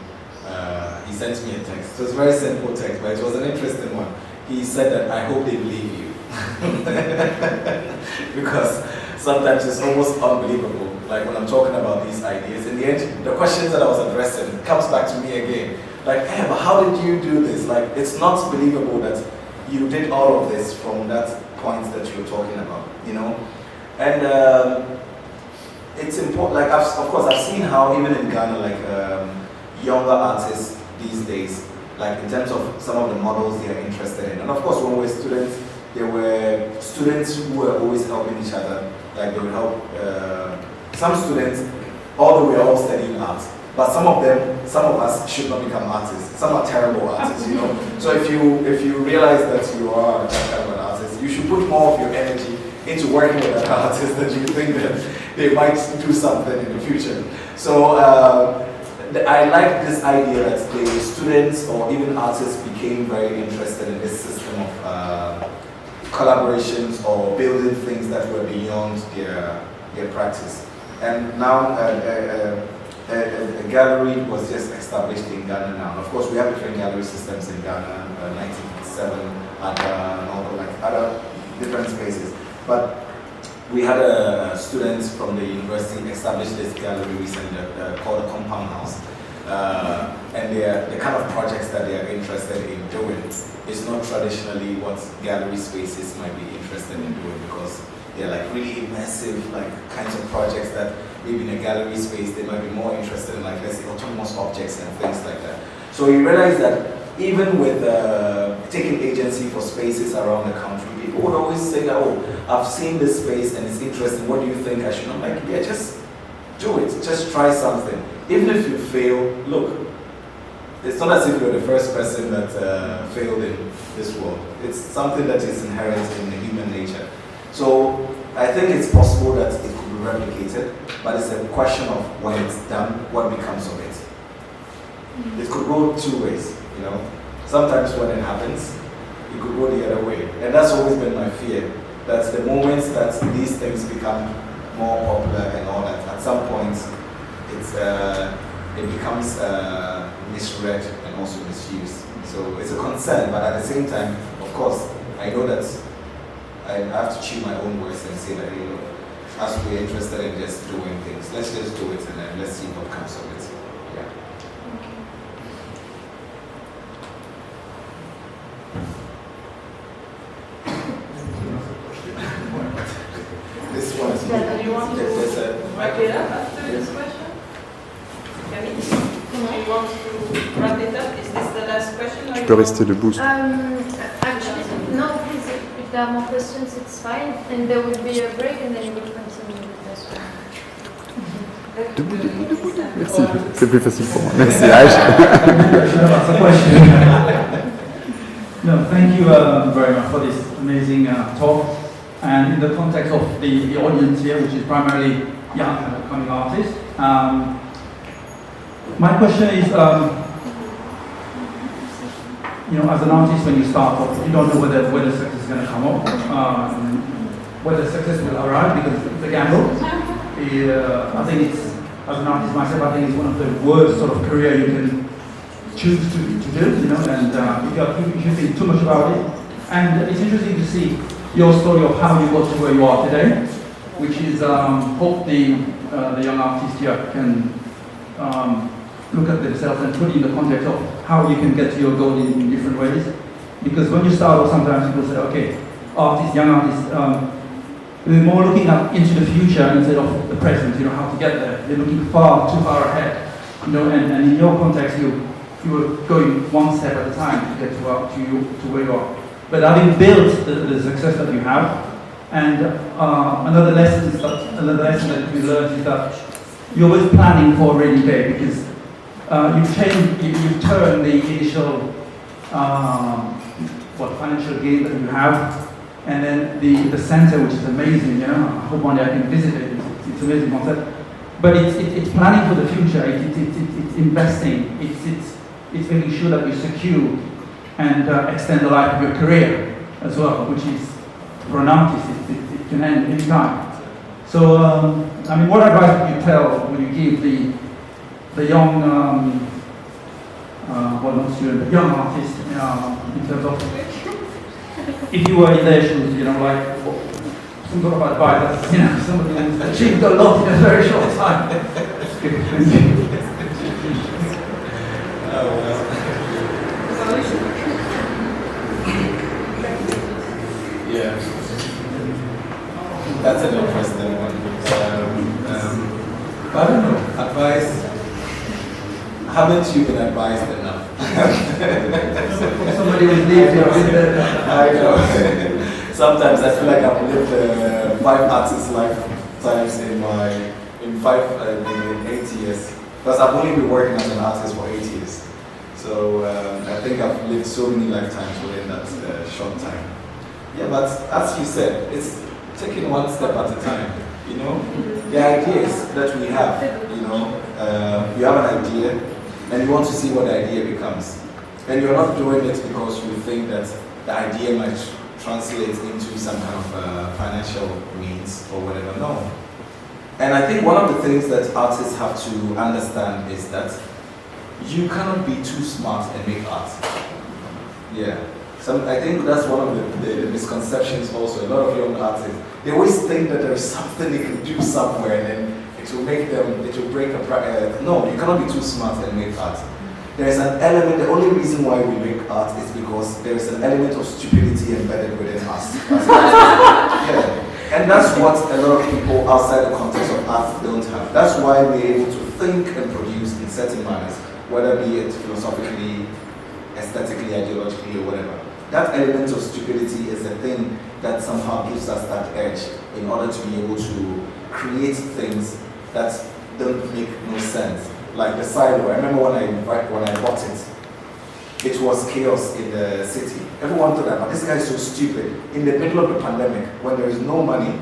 He sent me a text. It was a very simple text, but it was an interesting one. He said that I hope they believe you. Because sometimes it's almost unbelievable. Like when I'm talking about these ideas, in the end, the questions that I was addressing comes back to me again. Like, hey, but how did you do this? Like, it's not believable that you did all of this from that point that you're talking about, And it's important, like, of course, I've seen how even in Ghana, like, younger artists these days, like in terms of some of the models they are interested in. And of course, when we were students, there were students who were always helping each other. Like they would help some students, although we are all studying art, but some of us should not become artists. Some are terrible artists, So if you realize that you are that kind of an artist, you should put more of your energy into working with an artist that you think that they might do something in the future. So I like this idea that the students or even artists became very interested in this system of collaborations or building things that were beyond their practice. And now a gallery was just established in Ghana now. And of course, we have different gallery systems in Ghana, 1957, and all like other different spaces. But we had a student from the university establish this gallery recently called a Compound House. And the kind of projects that they are interested in doing is not traditionally what gallery spaces might be interested in doing, because they're like really immersive, like kinds of projects that maybe in a gallery space they might be more interested in, like, let's say, autonomous objects and things like that. So you realize that even with taking agency for spaces around the country, people would always say that, oh, I've seen this space and it's interesting, what do you think I should? I'm like, yeah, just do it, just try something. Even if you fail, look, it's not as if you're the first person that failed in this world. It's something that is inherent in the human nature. So I think it's possible that it could be replicated, but it's a question of when it's done, what becomes of it. It could go two ways, Sometimes when it happens, it could go the other way. And that's always been my fear, that the moments that these things become more popular and all that, at some point, it becomes misread and also misused. So it's a concern, but at the same time, of course, I know that I have to chew my own words and say that, as we're interested in just doing things, let's just do it and then let's see what comes of it. Yeah. This one is Do you want to wrap it up after this question? Camille, do you want to wrap it up? Is this the last question? Tu peux rester debout. if there are more questions, it's fine. And there will be a break and then we'll continue with this one. Merci, c'est plus facile pour moi. Merci. No, thank you very much for this amazing talk. And in the context of the audience here, which is primarily young and upcoming artists, my question is, as an artist, when you start off, you don't know whether success is going to come up, whether success will arrive, because it's a gamble. I think it's, as an artist myself, I think it's one of the worst sort of career you can choose to do, and if you think too much about it. And it's interesting to see your story of how you got to where you are today, which is, hope the young artists here can look at themselves and put in the context of how you can get to your goal in different ways. Because when you start off, sometimes people say, okay, young artists, they're more looking into the future instead of the present, how to get there. They're looking too far ahead, and in your context, you were going one step at a time to get to where you are. But having built the success that you have, and another lesson that you learned is that you're always planning for a rainy day, because you turn the initial financial gain that you have, and then the center, which is amazing. I hope one day I can visit it. It's an amazing concept. But it's planning for the future. It's investing. It's making sure that you secure and extend the life of your career as well, which is, for an artist, it can end any time. So, what advice would you would you give the young, young artist in terms of, if you were in their shoes, some sort of advice that, somebody who's achieved a lot in a very short time. Yeah, that's an interesting one. I don't know, advice, haven't you been advised enough? Somebody who's lived here. I know. Sometimes I feel like I've lived 5 artist lifetimes in 8 years. Because I've only been working as an artist for 8 years. So I think I've lived so many lifetimes within that short time. Yeah, but as you said, it's taking one step at a time. The ideas that we have, you have an idea and you want to see what the idea becomes. And you're not doing it because you think that the idea might translate into some kind of financial means or whatever. No. And I think one of the things that artists have to understand is that you cannot be too smart and make art. Yeah. I think that's one of the misconceptions also. A lot of young artists, they always think that there is something they can do somewhere and then it will break no, you cannot be too smart and make art. There is an element, the only reason why we make art is because there is an element of stupidity embedded within us. Yeah. And that's what a lot of people outside the context of art don't have. That's why we're able to think and produce in certain manners, whether be it philosophically, aesthetically, ideologically, or whatever. That element of stupidity is the thing that somehow gives us that edge in order to be able to create things that don't make no sense. Like the silo, I remember when I bought it, it was chaos in the city. Everyone thought that, but this guy is so stupid. In the middle of the pandemic, when there is no money,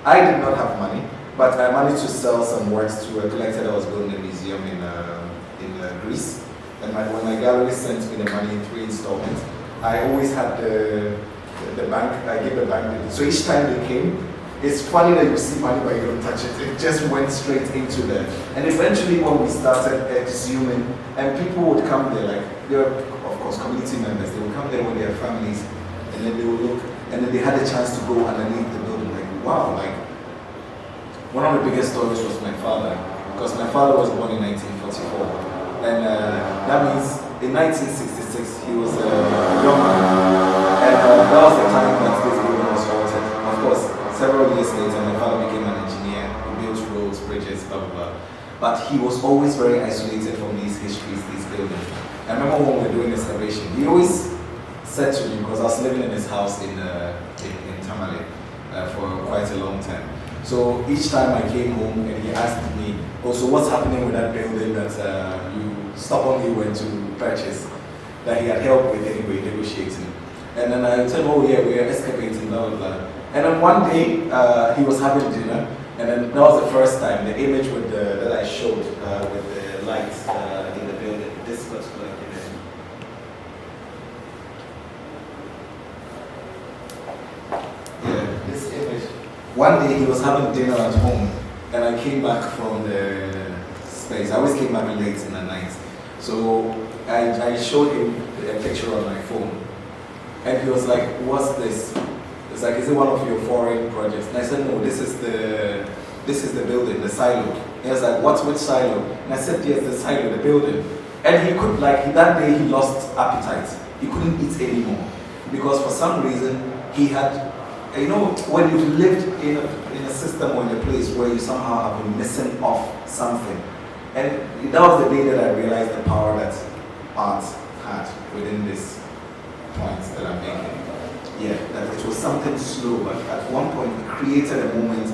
I did not have money, but I managed to sell some works to a collector that was building a museum in Greece. And when my gallery sent me the money in 3 installments, I always had the bank, I gave the bank. So each time they came, it's funny that you see money but you don't touch it. It just went straight into there. And eventually when we started exhuming, and people would come there, like, they were, of course, community members, they would come there with their families, and then they would look, and then they had a chance to go underneath the building, like, wow, like, one of the biggest stories was my father, because my father was born in 1944. And that means in 1966 he was a young man, and that was the time that this building was altered. Of course, several years later, my father became an engineer, he built roads, bridges, blah, blah, blah. But he was always very isolated from these histories, these buildings. I remember when we were doing the celebration, he always said to me, because I was living in his house in Tamale for quite a long time. So each time I came home and he asked me, oh, so what's happening with that building that you stubbornly went to purchase, that he had helped with anyway, negotiating. And then I said, oh yeah, we are excavating, blah, blah, blah. And then one day he was having dinner, and then that was the first time, the image with that I showed with the lights in the building, this particular image. Yeah, this image. One day he was having dinner at home, and I came back from the space. I always came back late in the night. So I showed him a picture on my phone, and he was like, what's this? It's like, is it one of your foreign projects? And I said, no, this is the building, the silo. And he was like, what's which silo? And I said, yes, the silo, the building. And he could, like, that day he lost appetite. He couldn't eat anymore. Because for some reason, he had, you know, when you've lived in a system or in a place where you somehow have been missing off something. And that was the day that I realized the power that art had within this point that I'm making. Yeah, that it was something slow, but at one point it created a moment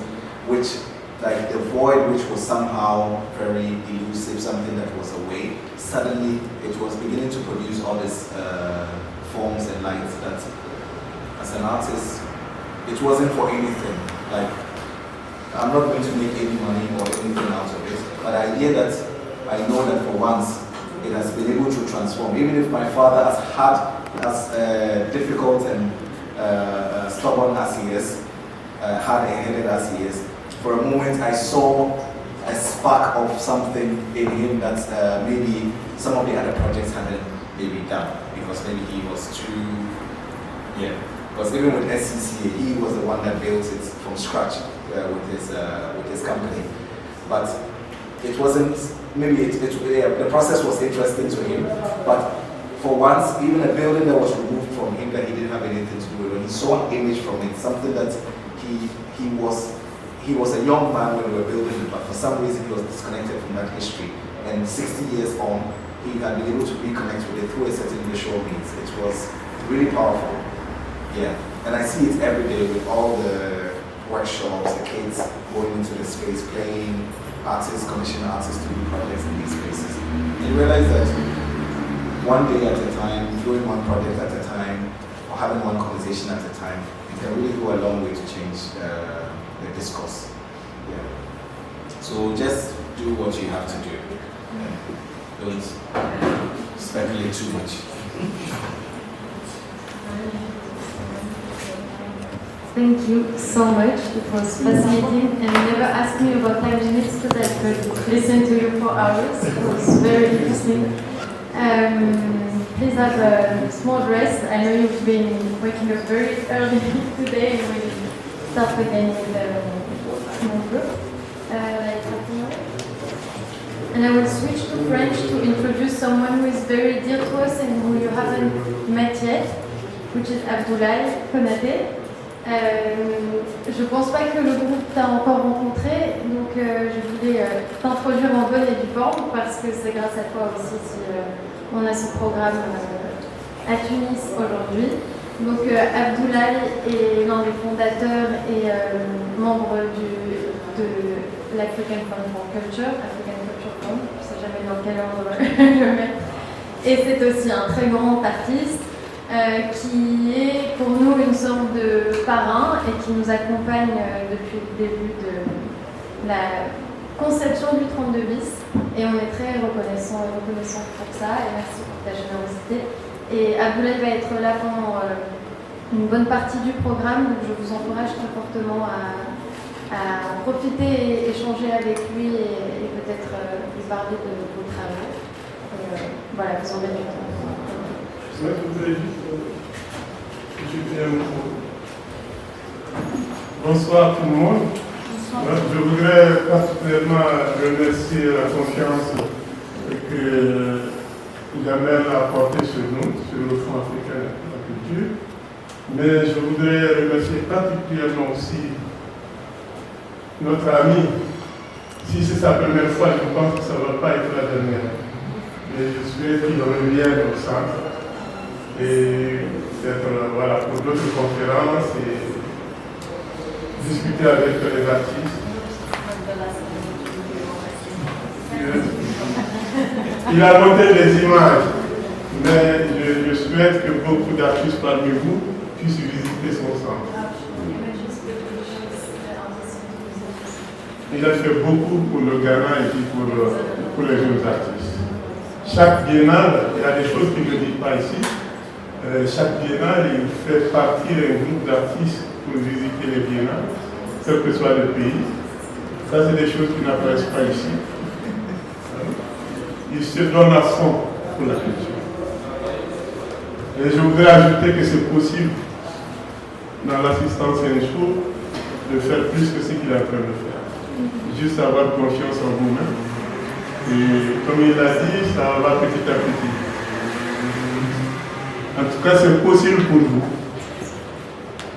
which, like the void which was somehow very elusive, something that was away, suddenly it was beginning to produce all these forms and lights that, as an artist, it wasn't for anything. Like, I'm not going to make any money or anything out of it, but the idea that I know that for once it has been able to transform, even if my father has had as difficult and stubborn as he is, hard-headed as he is, for a moment I saw a spark of something in him that maybe some of the other projects hadn't maybe done, because maybe he was too, because even with SCCA, he was the one that built it from scratch with his company. But it wasn't, maybe the process was interesting to him, but for once, even a building that was removed from him that he didn't have anything to do with, when he saw an image from it, something that he was a young man when we were building it, but for some reason he was disconnected from that history. And 60 years on, he had been able to reconnect with it through a certain visual means. It was really powerful. Yeah, and I see it every day with all the workshops, the kids going into the space, playing, artists, commissioning artists to do projects in these spaces. And you realize that one day at a time, doing one project at a time, or having one conversation at a time, it can really go a long way to change the discourse. Yeah. So just do what you have to do. Don't speculate too much. Thank you so much. It was fascinating, and you never asked me about time limits because I could listen to you for hours. It was very interesting. Please have a small rest. I know you've been waking up very early today, and we'll start again with the small group. And I will switch to French to introduce someone who is very dear to us and who you haven't met yet, which is Abdoulaye Konaté. Je pense pas que le groupe t'a encore rencontré, donc je voulais t'introduire en bonne et due forme parce que c'est grâce à toi aussi si on a ce programme à Tunis aujourd'hui. Donc Abdoulaye est l'un des fondateurs et membre de l'African Fund for Culture, African Culture Fund, je ne sais jamais dans quel ordre le mettre. Et c'est aussi un très grand artiste. Qui est pour nous une sorte de parrain et qui nous accompagne depuis le début de la conception du 32 bis. Et on est très reconnaissant pour ça et merci pour ta générosité. Et Abdoulaye va être là pendant une bonne partie du programme, donc je vous encourage très fortement à profiter et échanger avec lui et peut-être lui parler de vos travaux. Voilà, vous en avez du temps. Je voudrais juste ajouter un mot. Bonsoir tout le monde. Bonsoir. Je voudrais particulièrement remercier la confiance que Jamel a apportée sur nous, sur le Fonds africain de la culture. Mais je voudrais remercier particulièrement aussi notre ami. Si c'est sa première fois, je pense que ça ne va pas être la dernière. Mais je souhaite qu'il revienne au centre. Et peut-être voilà, pour d'autres conférences et discuter avec les artistes. Il a monté des images, mais je souhaite que beaucoup d'artistes parmi vous puissent visiter son centre. Il a fait beaucoup pour le Ghana et puis pour les jeunes artistes. Chaque biennale, il y a des choses qu'il ne dit pas ici. Chaque biennale, il fait partir un groupe d'artistes pour visiter les biennales, quel que soit le pays. Ça, c'est des choses qui n'apparaissent pas ici. Il se donne à fond pour la culture. Et je voudrais ajouter que c'est possible, dans l'assistance à un show, de faire plus que ce qu'il est en train de faire. Juste avoir confiance en vous-même. Et comme il l'a dit, ça va petit à petit. En tout cas, c'est possible pour vous.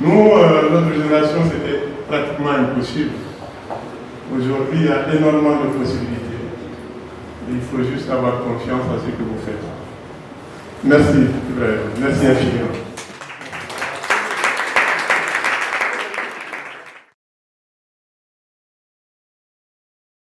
Nous, notre génération, c'était pratiquement impossible. Aujourd'hui, il y a énormément de possibilités. Il faut juste avoir confiance en ce que vous faites. Merci, Ibrahim. Merci infiniment.